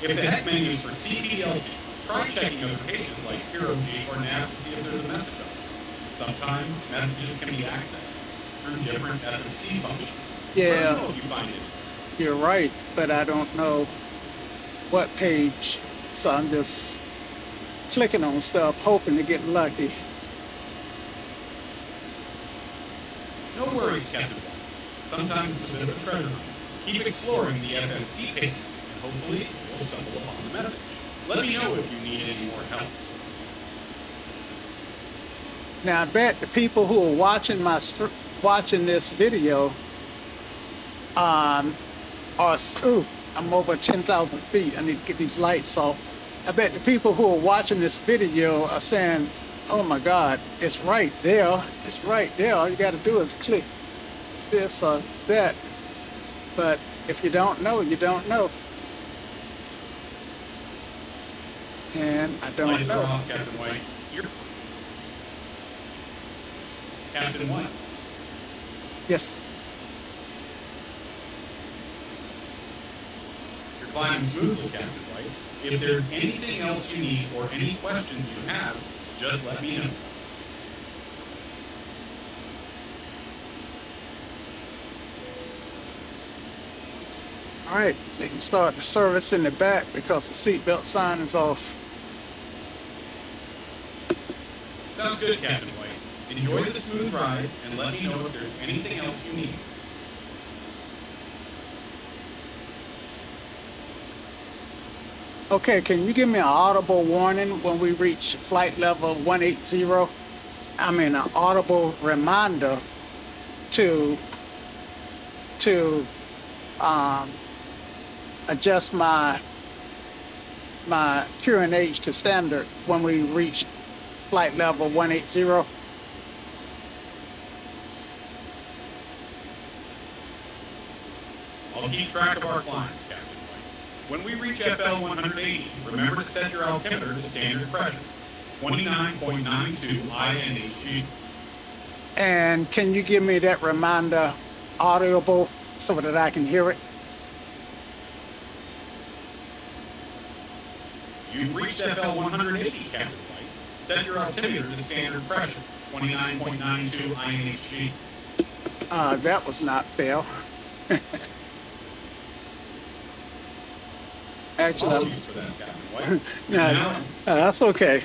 If the heck menu is for CPDLC, try checking other pages like Hero G or Nav to see if there's a message option. Sometimes messages can be accessed through different FMC functions. Yeah. Let me know if you find it. You're right, but I don't know what page, so I'm just clicking on stuff, hoping to get lucky. No worries, Captain White. Sometimes it's a bit of a treasure hunt. Keep exploring the FMC pages, and hopefully you'll stumble upon the message. Let me know if you need any more help. Now I bet the people who are watching watching this video ooh, I'm over 10,000 feet. I need to get these lights off. I bet the people who are watching this video are saying, oh my God, it's right there. It's right there. All you got to do is click this or that. But if you don't know, you don't know. And I don't Lights know. are off, Captain White. Captain White. Yes. You're climbing smoothly, Captain White. If there's anything else you need or any questions you have, just let me know. All right, they can start the service in the back because the seatbelt sign is off. Sounds good, Captain White. Enjoy the smooth ride and let me know if there's anything else you need. Okay, can you give me an audible warning when we reach flight level 180? I mean, an audible reminder to adjust my my QNH to standard when we reach flight level 180. I'll keep track of our climb, Captain White. When we reach FL 180, remember to set your altimeter to standard pressure, 29.92 INHG. And can you give me that reminder audible so that I can hear it? You've reached FL 180, Captain White. Set your altimeter to standard pressure, 29.92 INHG. That was not fair. Actually, Apologies for that, Captain White. no, that's okay.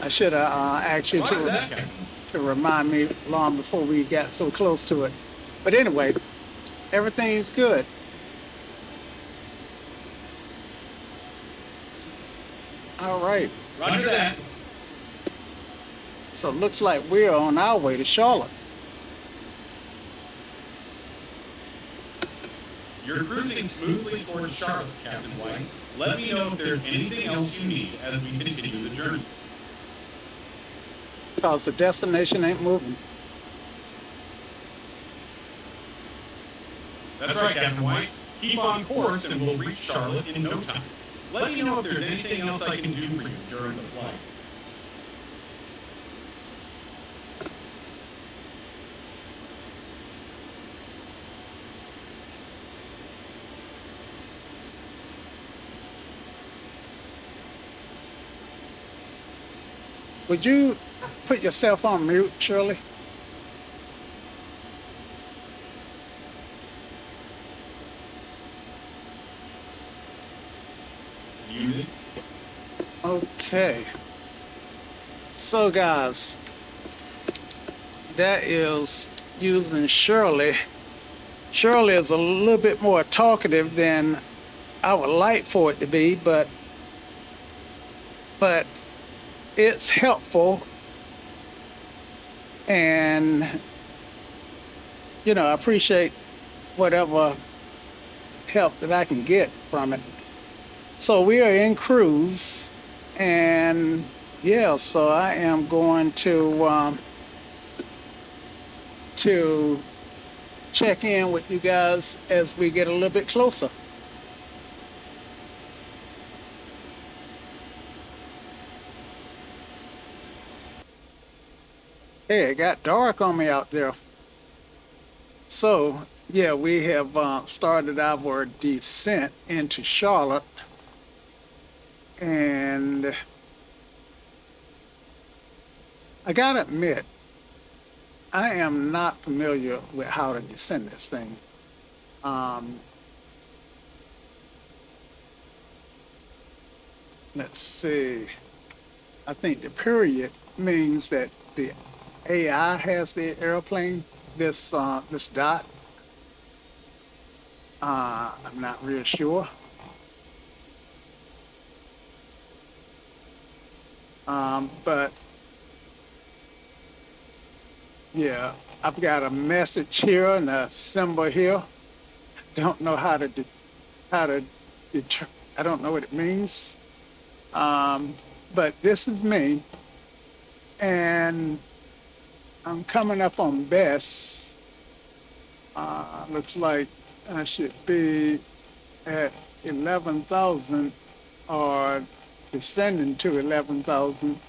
I should have asked you Roger that, Captain. to remind me long before we got so close to it. But anyway, everything's good. All right. Roger that. So it looks like we're on our way to Charlotte. You're cruising smoothly towards Charlotte, Captain White. Let me know if there's anything else you need as we continue the journey. Because the destination ain't moving. That's right, Captain White. Keep on course and we'll reach Charlotte in no time. Let me know if there's anything else I can do for you during the flight. Would you put yourself on mute, Shirley? Muted. Okay. So guys, that is using Shirley. Shirley is a little bit more talkative than I would like for it to be, but it's helpful, and I appreciate whatever help that I can get from it. So we are in cruise, and yeah, so I am going to check in with you guys as we get a little bit closer. Hey, it got dark on me out there. So, yeah, we have started our descent into Charlotte. And I gotta admit, I am not familiar with how to descend this thing. Let's see. I think the period means that the AI has the airplane, this dot. I'm not real sure. But yeah, I've got a message here and a symbol here. Don't know I don't know what it means. But this is me, and I'm coming up on best. Looks like I should be at 11,000 or descending to 11,000.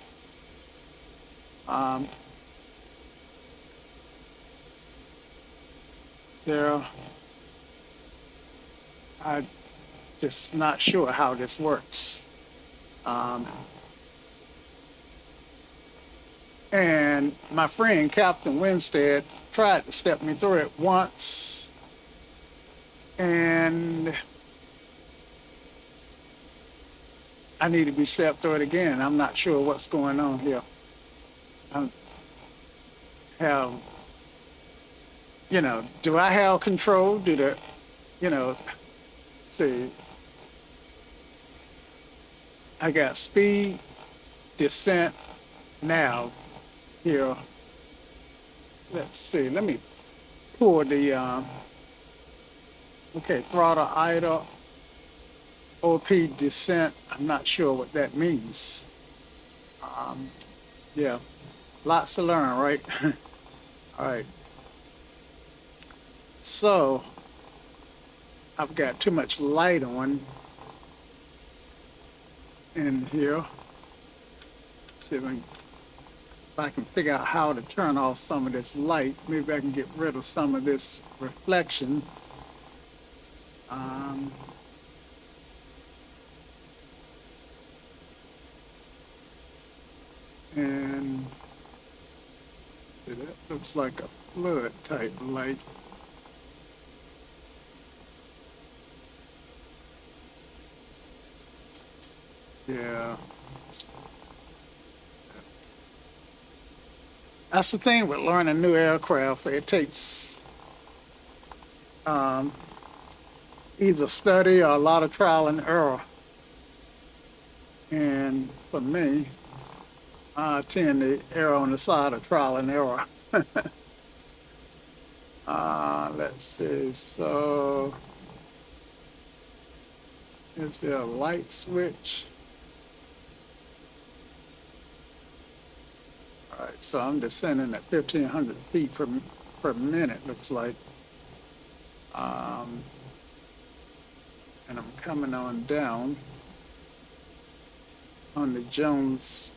There, I'm just not sure how this works. And my friend Captain Winstead tried to step me through it once, and I need to be stepped through it again. I'm not sure what's going on here. I have, do I have control? See, I got speed, descent, now here. Let's see, let me pull the, okay, throttle idle, OP descent. I'm not sure what that means. Yeah, lots to learn, right? All right. So I've got too much light on in here. See if I can figure out how to turn off some of this light. Maybe I can get rid of some of this reflection. Um, and that looks like a fluid type light. Yeah. That's the thing with learning new aircraft. It takes um, either study or a lot of trial and error. And for me, I tend to err on the side of trial and error. Let's see. So, is there a light switch? All right, so I'm descending at 1,500 feet per minute, looks like. And I'm coming on down on the Jones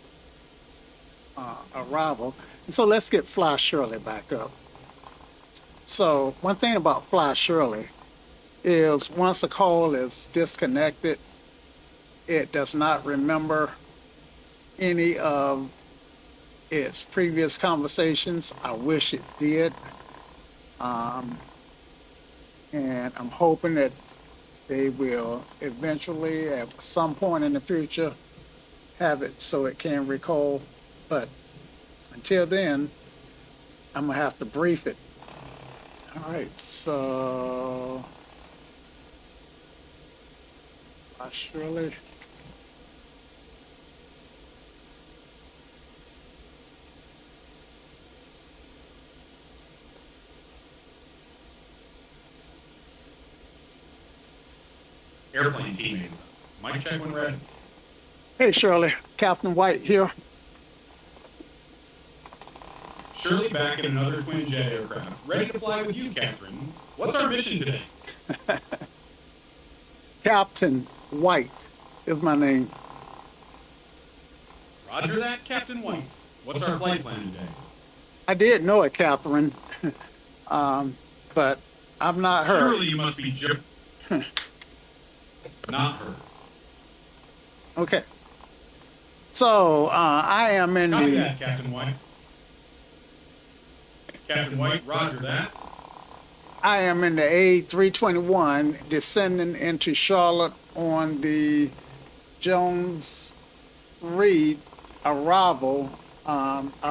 arrival. And so let's get FlyShirley back up. So one thing about FlyShirley is once a call is disconnected, it does not remember any of its previous conversations. I wish it did. And I'm hoping that they will eventually, at some point in the future, have it so it can recall. But until then, I'm gonna have to brief it. All right, so Shirley. Airplane teammates. Mic check when ready. Hey Shirley, Captain White here. Shirley back in another twin jet aircraft, ready to fly with you, Catherine. What's our mission today? Captain White is my name. Roger that, Captain White. What's our flight plan today? I did know it, Catherine, but I'm not her. Surely you must be not her. Okay. So I am in Copy the. that, Captain White. Captain White, roger that. I am in the A321 descending into Charlotte on the Jones Reed arrival,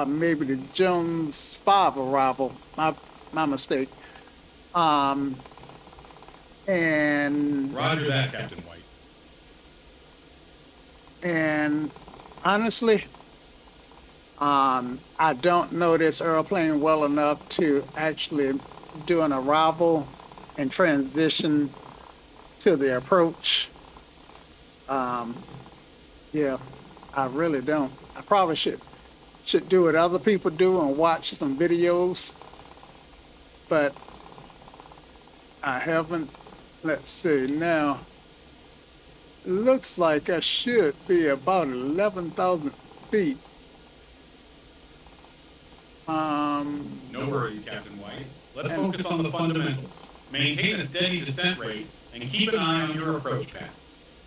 maybe the Jones 5 arrival. My mistake. And Roger that, Captain White. And honestly, I don't know this airplane well enough to actually do an arrival and transition to the approach. Yeah, I really don't. I probably should do what other people do and watch some videos, but I haven't. Let's see now. Looks like I should be about 11,000 feet. No worries, Captain White. Let's focus on the fundamentals. Maintain a steady descent rate and keep an eye on your approach path.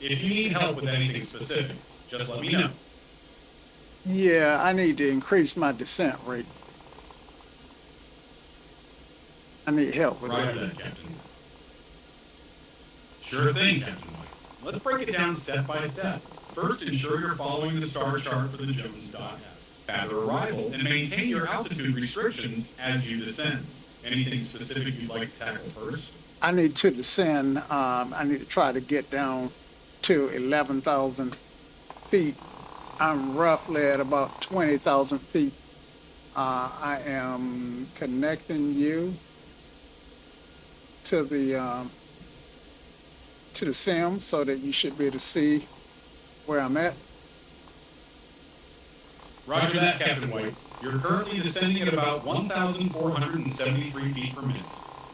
If you need help with anything specific, just let me know. Yeah, I need to increase my descent rate. I need help with Roger that, Captain. Sure thing, Captain White. Let's break it down step by step. First, ensure you're following the star chart for the Jones.F. At arrival, and maintain your altitude restrictions as you descend. Anything specific you'd like to tackle first? I need to descend. I need to try to get down to 11,000 feet. I'm roughly at about 20,000 feet. I am connecting you to the to the sim so that you should be able to see where I'm at. Roger that, Captain White. You're currently descending at about 1,473 feet per minute.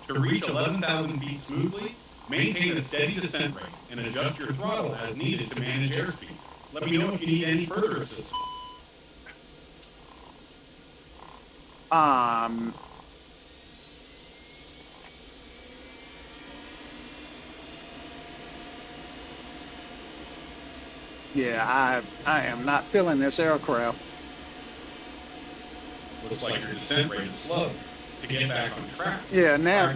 To reach 11,000 feet smoothly, maintain a steady descent rate and adjust your throttle as needed to manage airspeed. Let me know if you need any further assistance. Yeah, I am not feeling this aircraft. Looks like your descent rate is slow. To get back on track. Yeah, now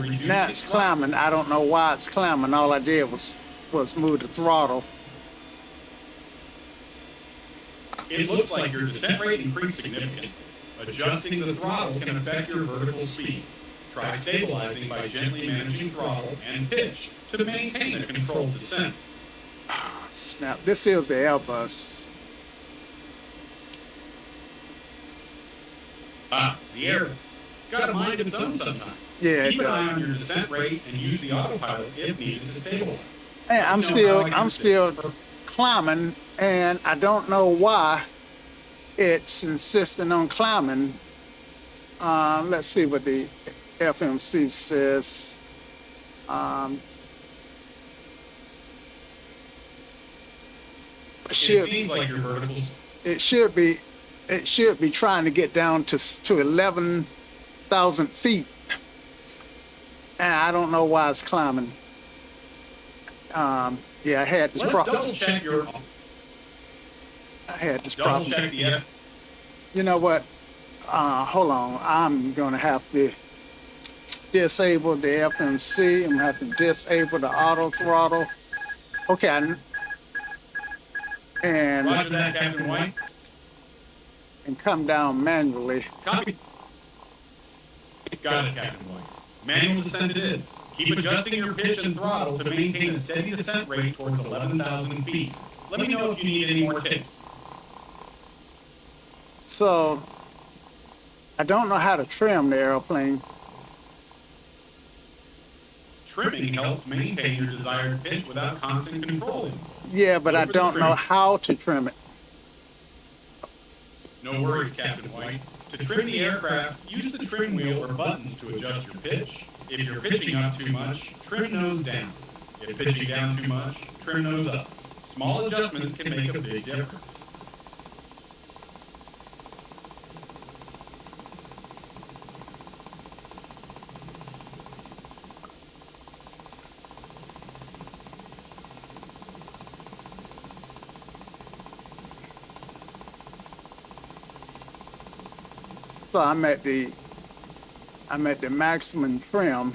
it's climbing. I don't know why it's climbing. All I did was move the throttle. It looks like your descent rate increased significantly. Adjusting the throttle can affect your vertical speed. Try stabilizing by gently managing throttle and pitch to maintain a controlled descent. Snap. This is the Airbus. The Airbus. It's got a mind of its own sometimes. Yeah, Keep an eye on your descent rate and use the autopilot if needed to stabilize. Hey, I'm still climbing, and I don't know why it's insisting on climbing. Let's see what the FMC says. It seems like your verticals. It should be trying to get down to 11,000 feet, and I don't know why it's climbing. Yeah, I had this problem. Double check your. I had this Double problem. check the. You know what? Hold on. I'm gonna have to disable the FMC. I'm gonna have to disable the auto throttle. Okay, and Roger that, Captain White. and come down manually. Copy. Got it, Captain White. Manual descent it is. Keep adjusting your pitch and throttle to maintain a steady descent rate towards 11,000 feet. Let me know if you need any more tips. So I don't know how to trim the airplane. Trimming helps maintain your desired pitch without constant controlling. Yeah, but I don't know how to trim it. No worries, Captain White. To trim the aircraft, use the trim wheel or buttons to adjust your pitch. If you're pitching up too much, trim nose down. If pitching down too much, trim nose up. Small adjustments can make a big difference. So I'm at the maximum trim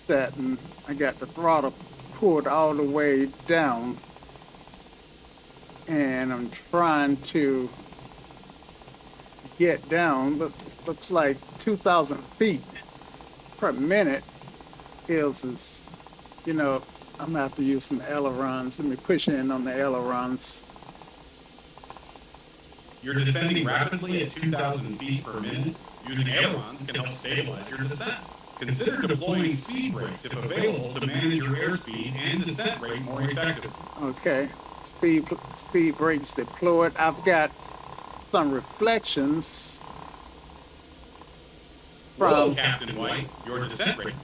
setting. I got the throttle pulled all the way down, and I'm trying to get down. Looks like 2,000 feet per minute is, you know, I'm gonna have to use some ailerons. Let me push in on the ailerons. You're descending rapidly at 2,000 feet per minute. Using ailerons can help stabilize your descent. Consider deploying speed brakes if available to manage your airspeed and descent rate more effectively. Okay, speed brakes deployed. I've got some reflections Whoa, from Captain White, your descent rate.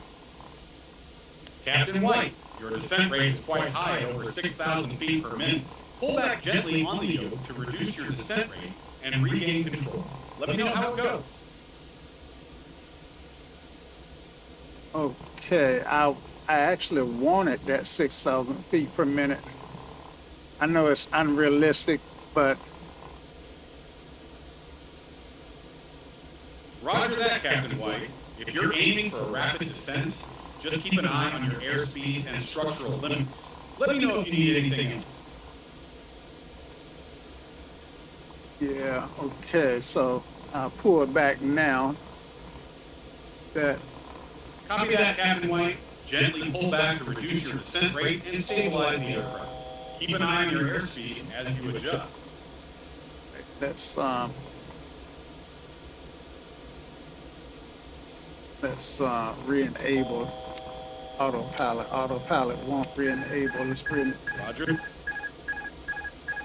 Captain White, your descent rate is quite high at over 6,000 feet per minute. Pull back gently on the yoke to reduce your descent rate and regain control. Let me know how it goes. Okay, I actually wanted that 6,000 feet per minute. I know it's unrealistic, but Roger that, Captain White. If you're aiming for a rapid descent, just keep an eye on your airspeed and structural limits. Let me know if you need anything else. yeah, okay, so I'll pull it back now. Copy that, Captain White. Gently pull back to reduce your descent rate and stabilize the aircraft. Keep an eye on your airspeed as you adjust. Let's re-enable Autopilot won't re-enable. It's re Roger.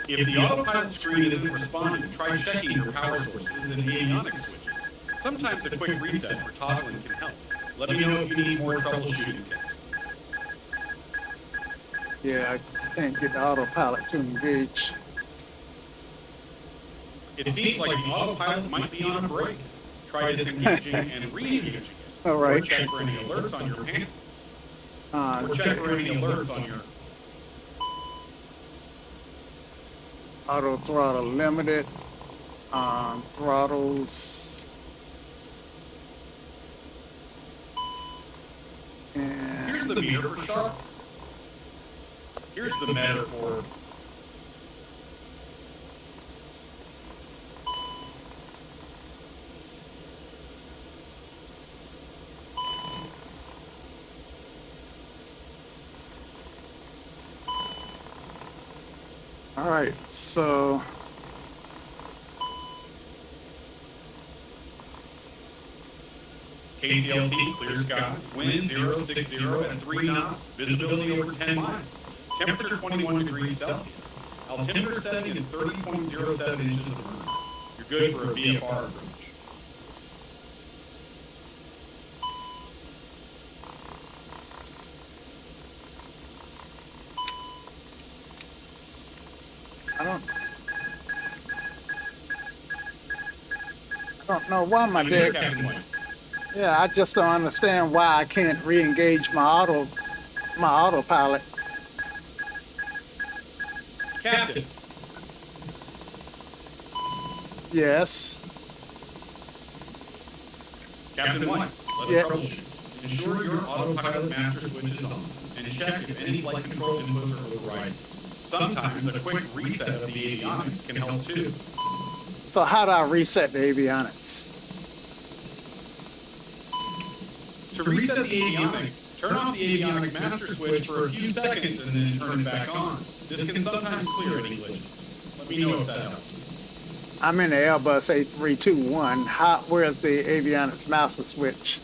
If the autopilot screen isn't responding, try checking your power sources and avionics switches. Sometimes a quick reset or toggling can help. Let me know if you need more troubleshooting tips. Yeah, I can't get the autopilot to engage. It seems like the autopilot might be on a break. Try disengaging and re-engaging it. All right. Or check for any alerts on your panel. Or check for any alerts on your... Auto throttle limited. Throttles. And Here's the meter for Charlotte. Here's the meter for... all right, so KCLT, clear skies, wind 060 at 3 knots, visibility over 10 miles, temperature 21 degrees Celsius, altimeter setting is 30.07 inches of mercury. You're good for a VFR approach. I don't know why my Here, deck. Captain White. Yeah, I just don't understand why I can't re-engage my autopilot. Captain, Yes. Captain White, let's Yeah. troubleshoot. Ensure your autopilot master switch is on, and check if any flight control inputs are overriding. Sometimes a quick reset of the avionics can help too. So how do I reset the avionics? To reset the avionics, turn off the avionics master switch for a few seconds and then turn it back on. This can sometimes clear any glitches. Let me know if that helps. I'm in the Airbus A321. Where's the avionics master switch?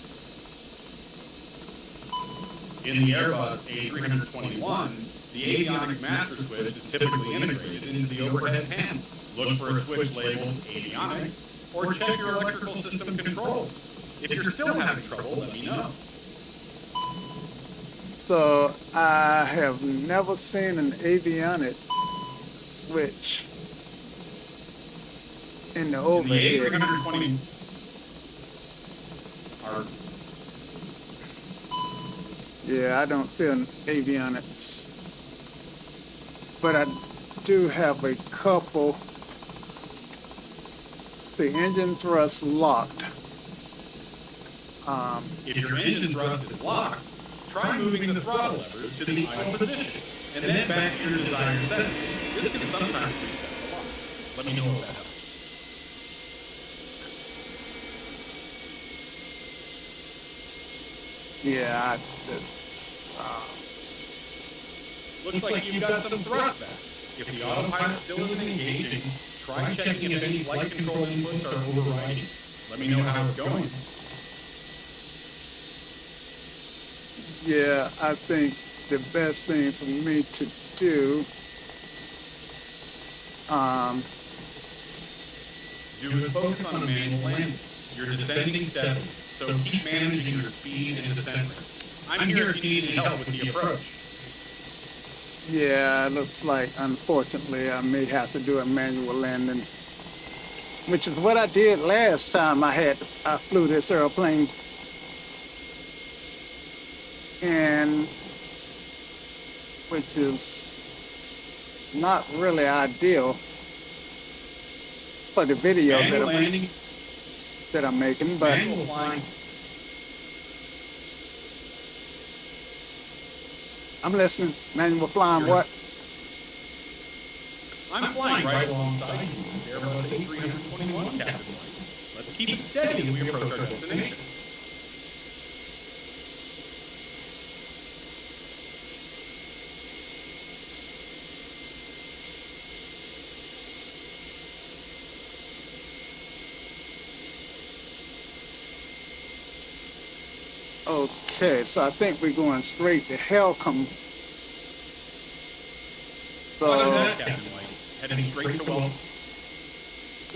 In the Airbus A321, the avionics master switch is typically integrated into the overhead panel. Look for a switch labeled avionics, or check your electrical system controls. If you're still having trouble, let me know. So I have never seen an avionics switch in the In the overhead. A320, our Yeah, I don't see an avionics, but I do have a couple. See, engine thrust locked. If your engine thrust is locked, try moving the throttle levers to the idle position, and then back to your desired setting. This can sometimes reset the lock. Let me know if that helps. Yeah, Looks like you've got some thrust back. If the autopilot still isn't engaging, try checking if any flight control inputs are overriding. Let me know how it's going. yeah, I think the best thing for me to do, Do is focus on a manual landing. You're descending steadily, so keep managing your speed and descent rate. I'm here if you need any help with the approach. yeah, it looks like, unfortunately, I may have to do a manual landing, which is what I did last time I flew this airplane. And which is not really ideal for the video Manual landing, that I'm making, but manual flying. I'm listening. Manual flying what? I'm flying right alongside you in this Airbus A321, Captain White. Let's keep it steady as we approach our destination. Okay. Okay, so I think we're going straight to Helcom. Roger So, that, Captain White. Heading straight to welcome.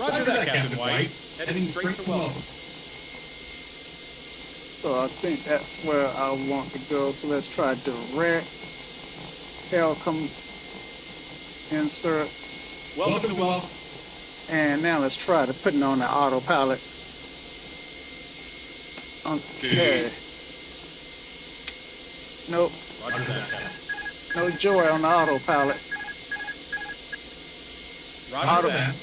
Roger that, Captain White. Heading straight to welcome. so I think that's where I want to go. So let's try direct, Helcom, insert, Welcome to welcome. and now let's try to put it on the autopilot. Okay. Nope, Roger that, Captain. no joy on the autopilot. Roger that.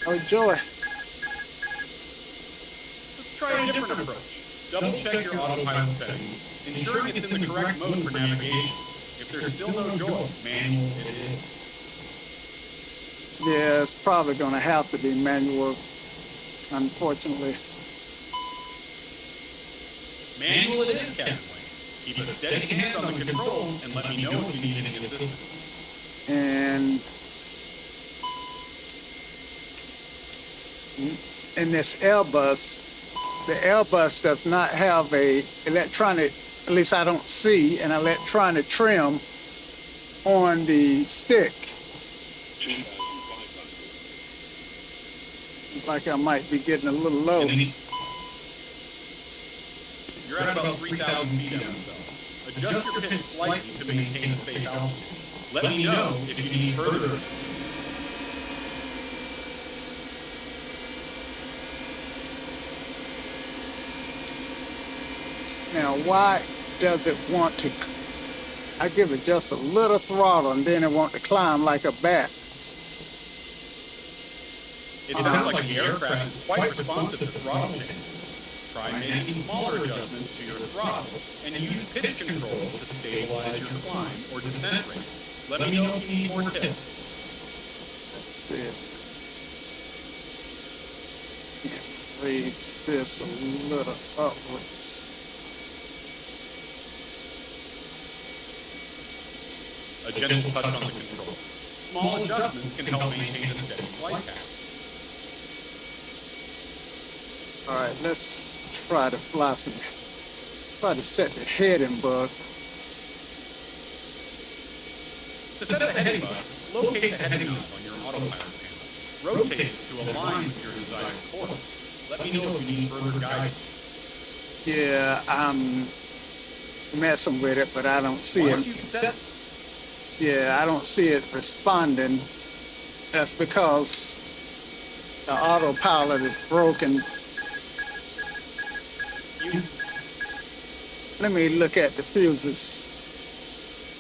No joy. Let's try a different approach. Double check your autopilot settings, ensuring it's in the correct mode for navigation. If there's still no joy, manual it is. Yeah, it's probably going to have to be manual, unfortunately. Manual it is, Captain White. Keep a steady hand on the controls and let me know if you need any assistance. And in this Airbus, the Airbus does not have a electronic, at least I don't see, an electronic trim on the stick. Like I might be getting a little low. You're at about 3,000 feet on yourself. Adjust your pitch slightly to maintain a safe altitude. Let me know if you need further assistance. Now, why does it want to? I give it just a little throttle and then it want to climb like a bat. It sounds like the aircraft is quite responsive to throttle changes. Try making smaller adjustments to your throttle and use pitch control to stabilize your climb or descent rate. Let me know if you need more tips. Raise this a little upwards. A gentle touch on the control. Small adjustments can help maintain a steady flight path. All right, let's try to fly some. Try to set the heading bug. To set the heading bug, locate the heading knob on your autopilot panel. Rotate it to align with your desired course. Let me know if you need further guidance. Yeah, I'm messing with it, but I don't see Once it. you've set Yeah, I don't see it responding. That's because the autopilot is broken. Let me look at the fuses.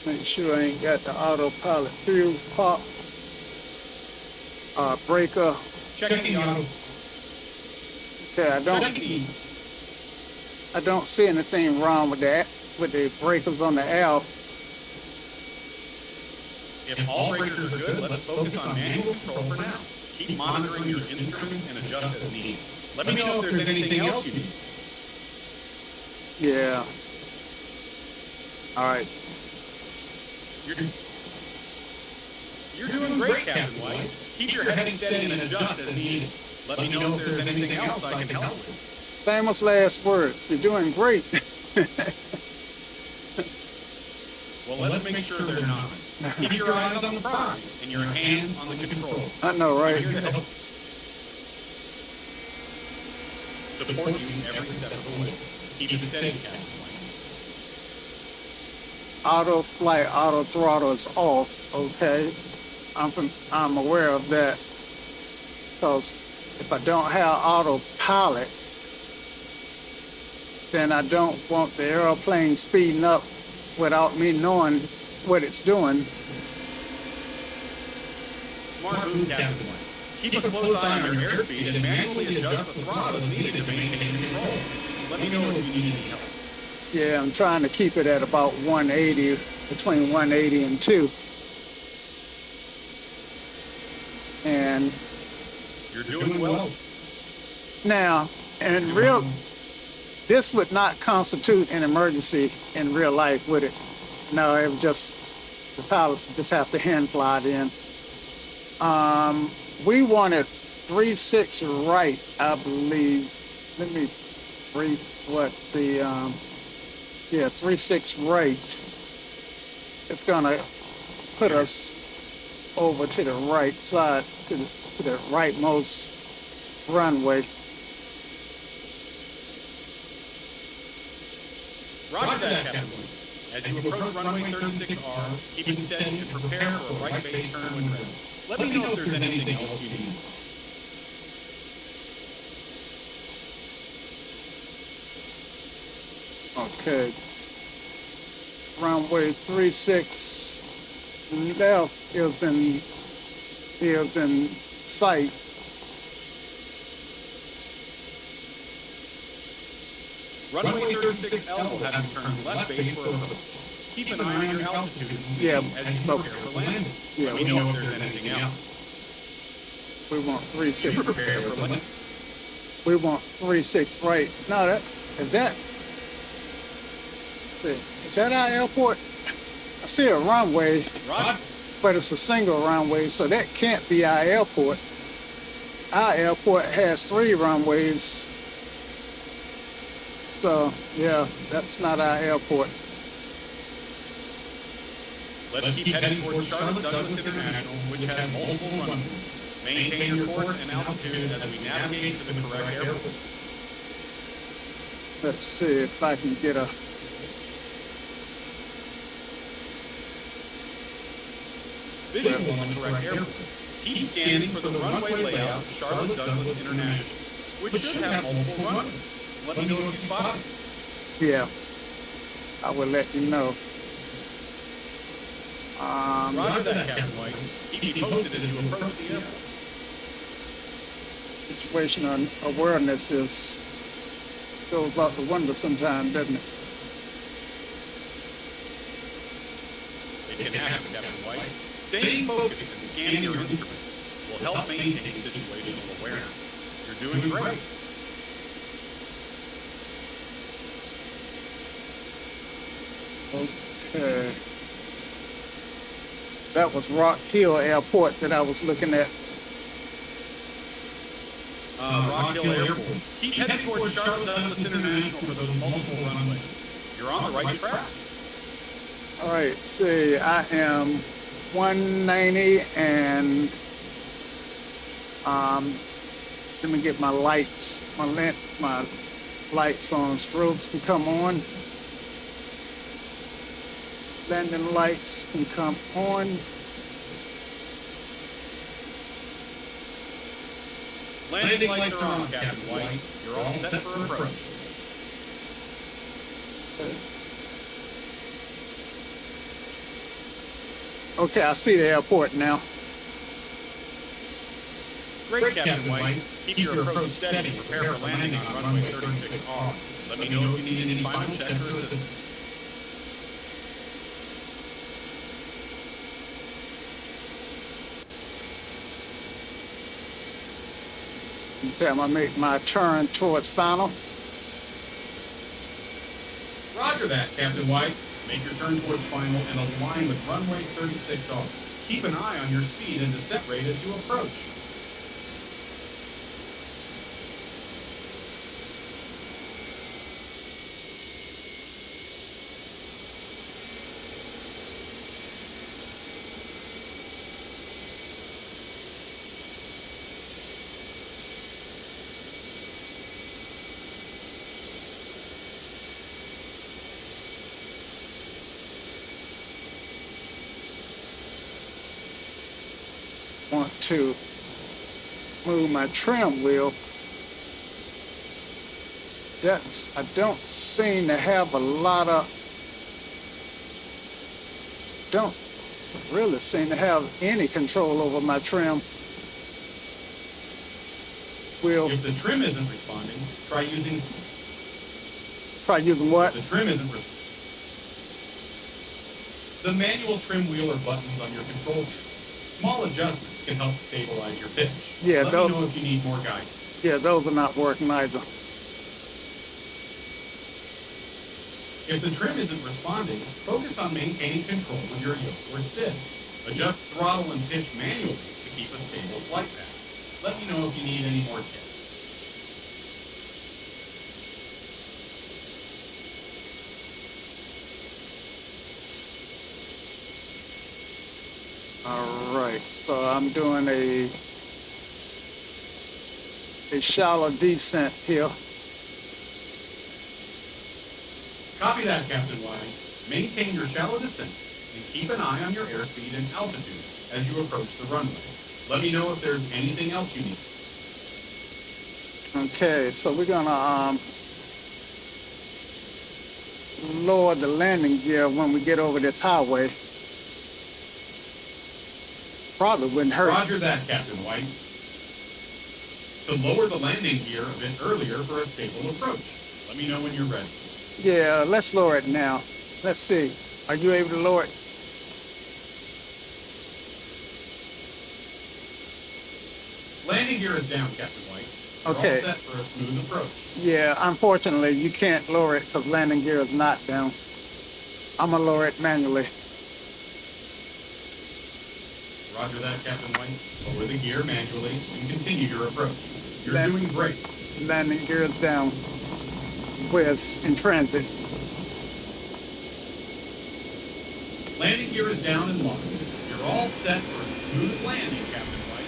Make sure I ain't got the autopilot fuse pop. Breaker. check the auto. Okay, I don't see anything wrong with that, with the breakers on the L. If all breakers are good, let's focus on manual control for now. Keep monitoring your instruments and adjust as needed. Let me know if there's anything else you need. Yeah. All right. You're doing great, Captain White. Keep your heading steady and adjust as needed. Let me know if there's anything else I can help with. Famous last word. You're doing great. Well, let's make sure they're not. Keep your eyes on the prize and your hands on the controls. I know, right? I'm here to help. Support you every step of the way. Keep it steady, Captain White. Auto flight, auto throttle is off. Okay, I'm aware of that. Because if I don't have autopilot, then I don't want the airplane speeding up without me knowing what it's doing. Smart move, Captain White. Keep a close eye on your airspeed and manually adjust the throttle as needed to maintain control. Let me know if you need any help. Yeah, I'm trying to keep it at about 180, between 180 and 2. And You're doing well. now, this would not constitute an emergency in real life, would it? No, it would just The pilots just have to hand fly it in. We wanted 3-6 right, I believe. Let me read what the, 3-6 right. It's gonna put us over to the right side, to the rightmost runway. Roger that, Captain White. As you approach runway 36R, keep it steady and prepare for a right base turn when ready. Let me know if there's anything else you need. Okay. Runway 36 left is in sight. Runway 36L will have you turn left base for approach. Keep an eye on your altitude and speed as you prepare for landing. Let me know if there's anything else. We want 36. Prepare for landing. We want 36 right. No, is that our airport? I see a runway, Roger. but it's a single runway, so that can't be our airport. Our airport has 3 runways. So, yeah, that's not our airport. Let's keep heading towards Charlotte Douglas International, which has multiple runways. Maintain your course and altitude as we navigate to the correct airport. Let's see if I can get a... Visual on the correct airport. Keep scanning for the runway layout of Charlotte Douglas International, which should have multiple runways. Let me know if you spot it. Yeah, I will let you know. Roger that, Captain White. Keep me posted as you approach the airport. Situational awareness goes out the window sometimes, doesn't it? It can happen, Captain White. Staying focused and scanning your instruments will help maintain situational awareness. You're doing great. Okay. That was Rock Hill Airport that I was looking at. Rock Hill Airport. Keep heading towards Charlotte Douglas International for those multiple runways. You're on the right track. All right, see, I am 190 and let me get my lights, my lights on, strobes can come on. Landing lights can come on. Landing lights are on, Captain White. You're all set for approach. Okay, I see the airport now. Great, Captain White. Keep your approach steady and prepare for landing on runway 36R. Let me know if you need any final checks or assistance. Okay, I'm gonna make my turn towards final. Roger that, Captain White. Make your turn towards final and align with runway 36R. Keep an eye on your speed and descent rate as you approach. Want to move my trim wheel. I don't seem to have a lot of, don't really seem to have any control over my trim wheel. If the trim isn't responding, try using what? The trim isn't responding. The manual trim wheel or buttons on your control gear. Small adjustments can help stabilize your pitch. Yeah, Let me know if you need more guidance. Yeah, those are not working either. If the trim isn't responding, focus on maintaining control with your yoke or stick. Adjust throttle and pitch manually to keep a stable flight path. Let me know if you need any more tips. All right, so I'm doing a shallow descent here. Copy that, Captain Whiting. Maintain your shallow descent and keep an eye on your airspeed and altitude as you approach the runway. Let me know if there's anything else you need. Okay, so we're gonna lower the landing gear when we get over this highway. Probably wouldn't hurt. Roger that, Captain White. To lower the landing gear a bit earlier for a stable approach. Let me know when you're ready. Yeah, let's lower it now. Let's see. Are you able to lower it? Landing gear is down, Captain White. You're Okay. all set for a smooth approach. Yeah, unfortunately, you can't lower it because landing gear is not down. I'm gonna lower it manually. Roger that, Captain White. Lower the gear manually and continue your approach. You're Land- doing great. Landing gear is down. Where it's in transit. Landing gear is down and locked. You're all set for a smooth landing, Captain White.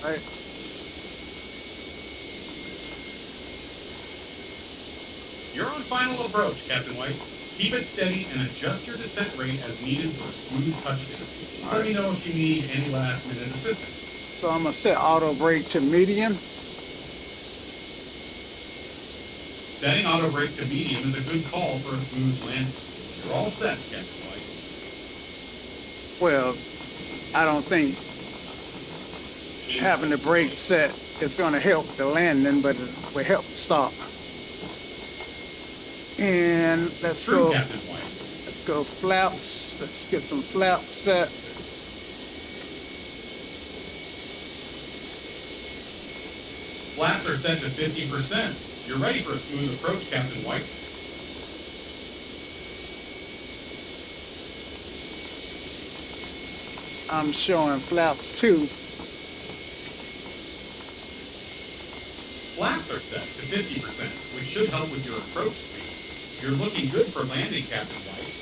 Right. You're on final approach, Captain White. Keep it steady and adjust your descent rate as needed for a smooth touchdown. Let me know if you need any last-minute assistance. So I'm gonna set auto brake to medium. Setting auto brake to medium is a good call for a smooth landing. You're all set, Captain White. Well, I don't think having the brake set is gonna help the landing, but it will help the stop. And let's True, go. Captain White. Let's go flaps. Let's get some flaps set. Flaps are set to 50%. You're ready for a smooth approach, Captain White. I'm showing flaps too. Flaps are set to 50%, which should help with your approach speed. You're looking good for landing, Captain White.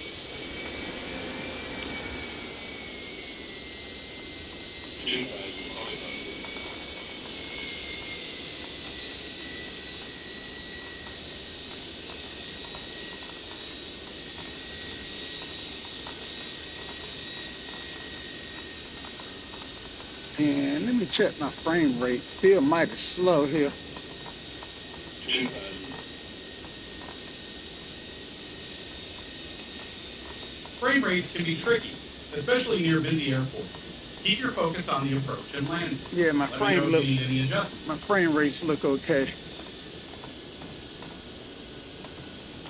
And let me check my frame rate. Feel mighty slow here. Frame rates can be tricky, especially near busy airports. Keep your focus on the approach and landing. Yeah, my Let me frame know look. if you need any adjustments. My frame rates look okay.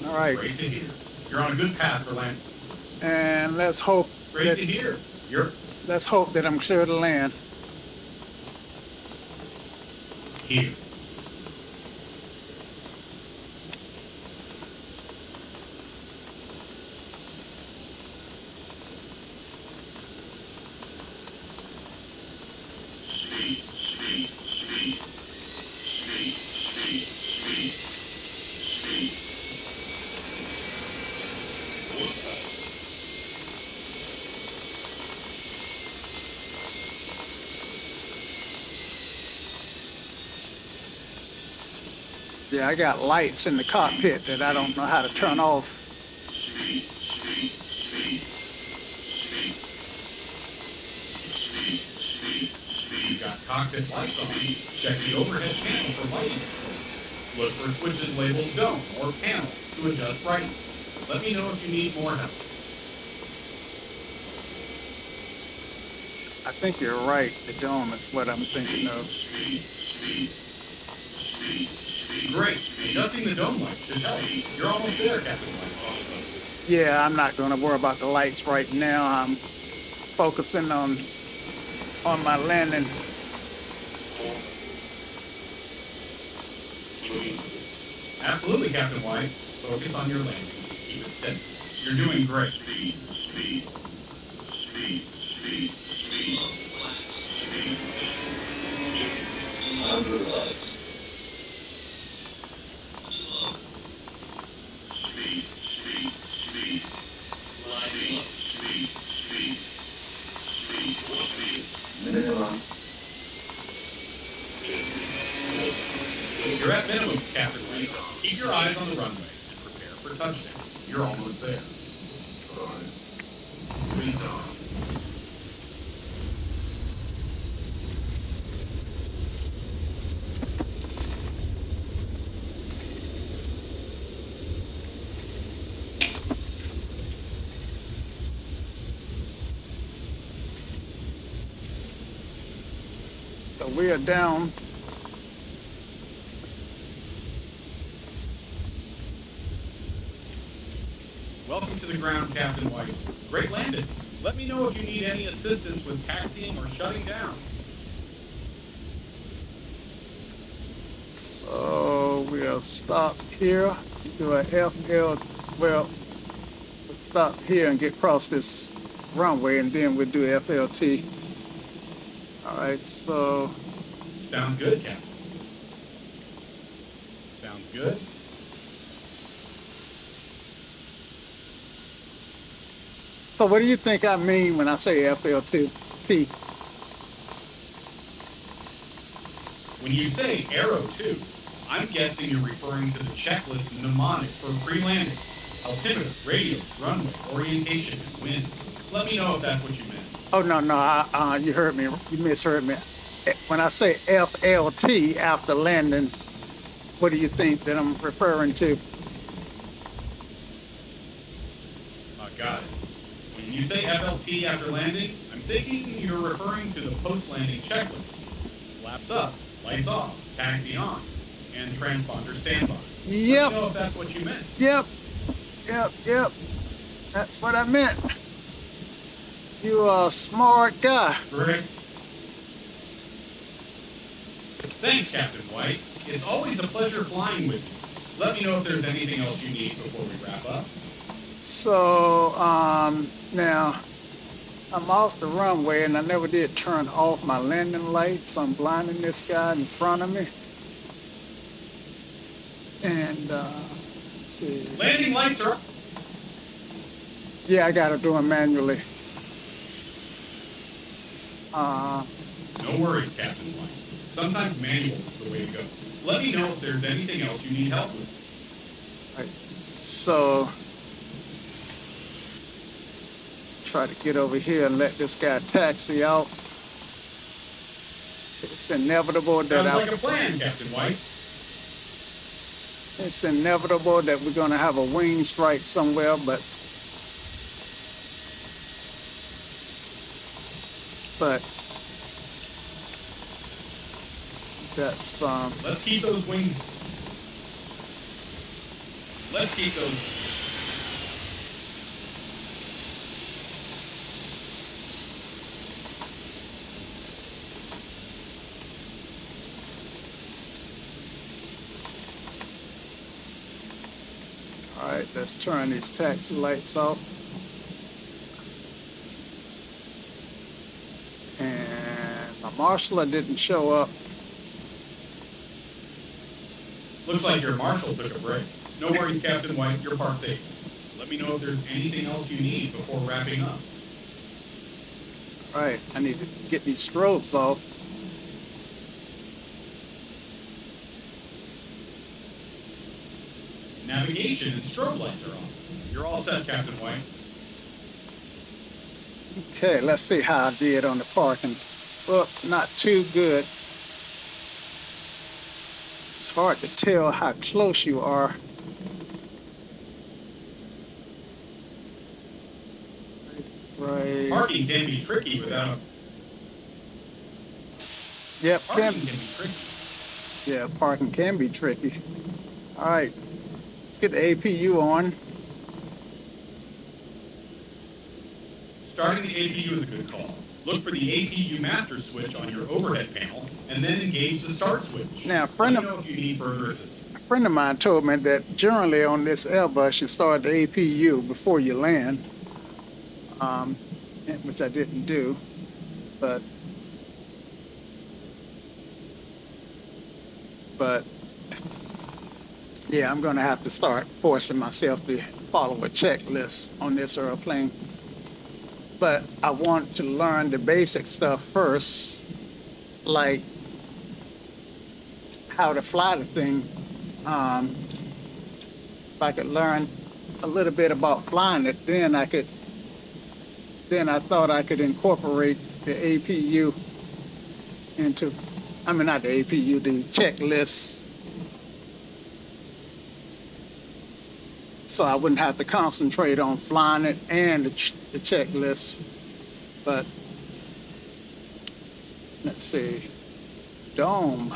All right, Great to hear. You're on a good path for landing. and let's hope Great that to hear. I'm clear to land. Here. Yeah, I got lights in the cockpit that I don't know how to turn off. You've got cockpit lights on. Check the overhead panel for lighting control. Look for switches labeled dome or panel to adjust brightness. Let me know if you need more help. I think you're right. The dome is what I'm thinking of. Great. Adjusting the dome light should help. You're almost there, Captain White. Yeah, I'm not going to worry about the lights right now. I'm focusing on my landing. Absolutely, Captain White. Focus on your landing. Keep it steady. You're doing great. You're at minimum, Captain White. Keep your eyes on the runway and prepare for touchdown. You're almost there. So we are down. Welcome to the ground, Captain White. Great landing. Let me know if you need any assistance with taxiing or shutting down. So we'll stop here, do a FL, well, we'll stop here and get across this runway, and then we'll do FLT. All right, so Sounds good, Captain. Sounds good. so what do you think I mean when I say FLT? When you say Aero 2, I'm guessing you're referring to the checklist mnemonic for pre-landing. Altimeter, radio, runway, orientation, and wind. Let me know if that's what you meant. Oh, no, you heard me, you misheard me. When I say FLT after landing, what do you think that I'm referring to? Got it. When you say FLT after landing, I'm thinking you're referring to the post-landing checklist. Flaps up, lights off, taxi on, and transponder standby. Yep. Let me know if that's what you meant. Yep. That's what I meant. You are a smart guy. Correct. Thanks, Captain White. It's always a pleasure flying with you. Let me know if there's anything else you need before we wrap up. So, now I'm off the runway and I never did turn off my landing lights. I'm blinding this guy in front of me. And, let's see. Landing lights are up. Yeah, I gotta do them manually. No worries, Captain White. Sometimes manual is the way to go. Let me know if there's anything else you need help with. Right. So, try to get over here and let this guy taxi out. It's inevitable that Sounds like a plan, Captain White. It's inevitable that we're gonna have a wing strike somewhere, but that's Let's keep those wings. Let's keep those. all right. Let's turn these taxi lights off. And my marshaller didn't show up. Looks like your marshal took a break. No worries, Captain White. You're parked safe. Let me know if there's anything else you need before wrapping up. All right, I need to get these strobes off. Navigation and strobe lights are on. You're all set, Captain White. Okay, let's see how I did on the parking. Well, not too good. It's hard to tell how close you are. Right. Parking can be tricky without Yep, Parking can be tricky. yeah, parking can be tricky. All right, let's get the APU on. Starting the APU is a good call. Look for the APU master switch on your overhead panel, and then engage the start switch. Now, Let me know if you need further assistance. a friend of mine told me that generally on this Airbus, you start the APU before you land, which I didn't do, but yeah, I'm going to have to start forcing myself to follow a checklist on this airplane. But I want to learn the basic stuff first, like how to fly the thing. If I could learn a little bit about flying it, then I thought I could incorporate the APU into, I mean, not the APU, the checklist. So I wouldn't have to concentrate on flying it and the checklist. But let's see, dome.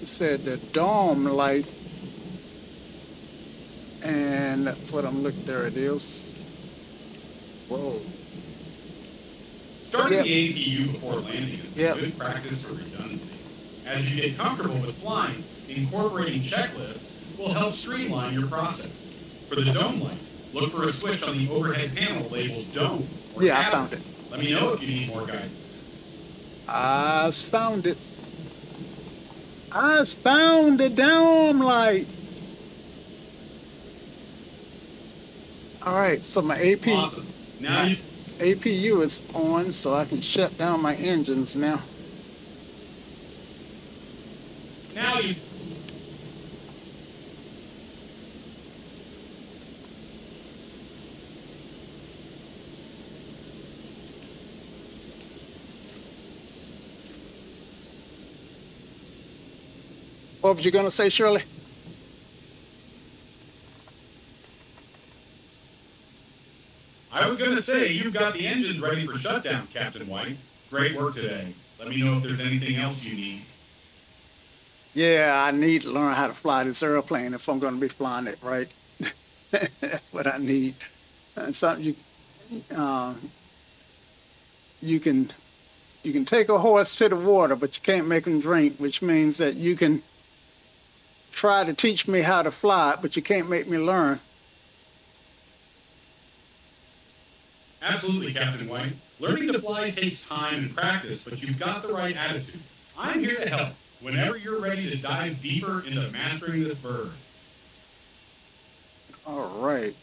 It said the dome light, and that's what I'm looking. There it is. Whoa. Starting Yep. the APU before landing is Yep. good practice for redundancy. As you get comfortable with flying, incorporating checklists will help streamline your process. For the dome light, look for a switch on the overhead panel labeled dome or Yeah, I cabin. found it. Let me know if you need more guidance. I found it. I found the dome light. All right, so my Awesome. Now you APU is on, so I can shut down my engines now. now you What was you gonna say, Shirley? I was going to say, you've got the engines ready for shutdown, Captain White. Great work today. Let me know if there's anything else you need. Yeah, I need to learn how to fly this airplane if I'm gonna be flying it right. That's what I need. And something you can take a horse to the water, but you can't make him drink, which means that you can try to teach me how to fly it, but you can't make me learn. Absolutely, Captain White. Learning to fly takes time and practice, but you've got the right attitude. I'm here to help whenever you're ready to dive deeper into mastering this bird. All right.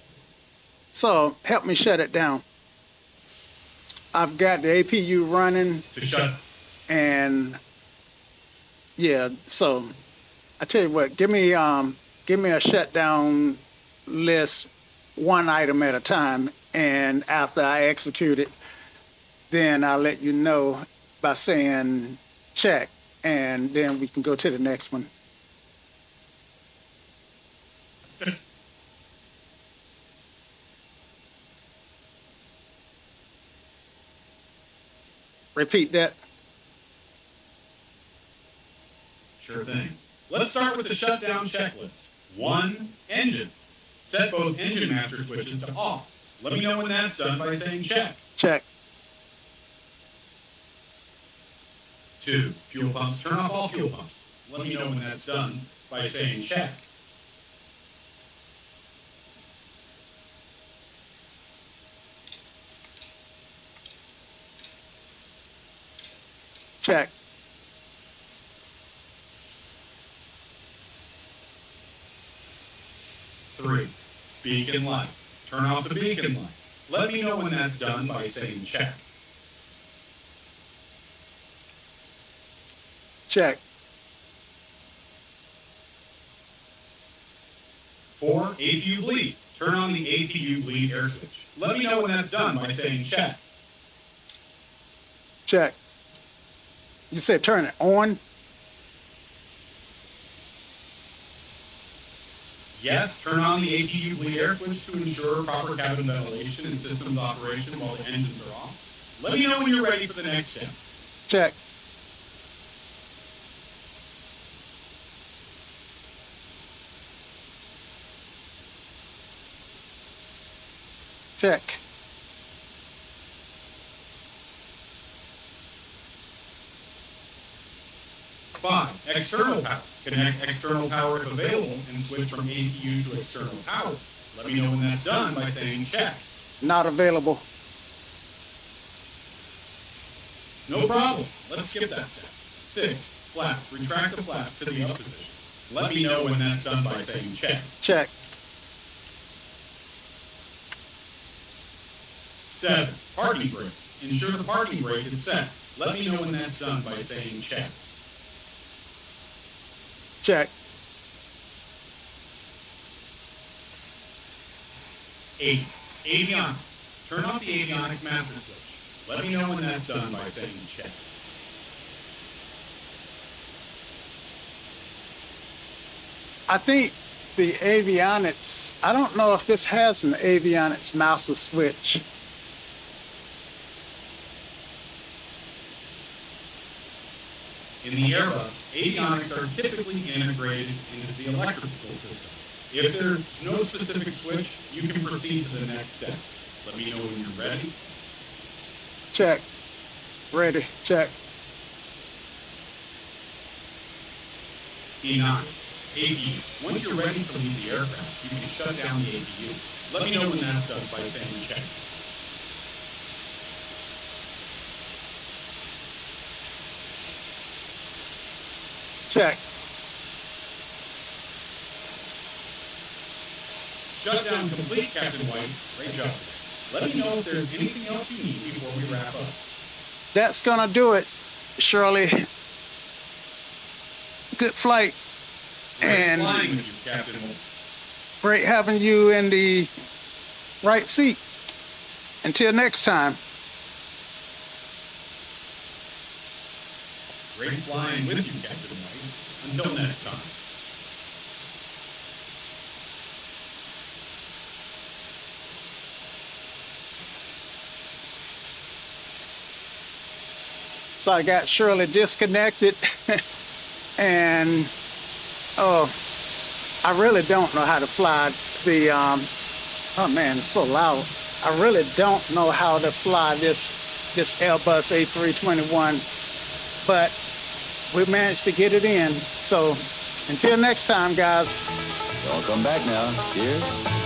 So help me shut it down. I've got the APU running, To shut and yeah. So I tell you what, give me a shutdown list, one item at a time, and after I execute it, then I'll let you know by saying check, and then we can go to the next one. Repeat that. Sure thing. Let's start with the shutdown checklist. 1. Engines. Set both engine master switches to off. Let me know when that's done by saying check. Check. 2. Fuel pumps. Turn off all fuel pumps. Let me know when that's done by saying check. Check. 3. Beacon light. Turn off the beacon light. Let me know when that's done by saying check. Check. 4. APU bleed. Turn on the APU bleed air switch. Let me know when that's done by saying check. Check. You said turn it on? Yes, turn on the APU bleed air switch to ensure proper cabin ventilation and systems operation while the engines are off. Let me know when you're ready for the next step. Check. Check. Five, external power. Connect external power if available and switch from APU to external power. Let me know when that's done by saying check. Not available. No problem. Let's skip that step. 6, flaps. Retract the flaps to the up position. Let me know when that's done by saying check. Check. 7, parking brake. Ensure the parking brake is set. Let me know when that's done by saying check. Check. 8, avionics. Turn off the avionics master switch. Let me know when that's done by saying check. I think the avionics, I don't know if this has an avionics master switch. In the Airbus, avionics are typically integrated into the electrical system. If there's no specific switch, you can proceed to the next step. Let me know when you're ready. Check. Ready. Check. E9, APU. Once you're ready to leave the aircraft, you can shut down the APU. Let me know when that's done by saying check. Check. Shut down complete, Captain White. Great job. Let me know if there's anything else you need before we wrap up. That's gonna do it, Shirley. Good flight. Great And flying with you, Captain White. great having you in the right seat. Until next time. Great flying with you, Captain White. Until next time. So I got Shirley disconnected and I really don't know how to fly the oh man, it's so loud. I really don't know how to fly this Airbus A321, but we managed to get it in. So until next time, guys. Y'all come back now. Cheers.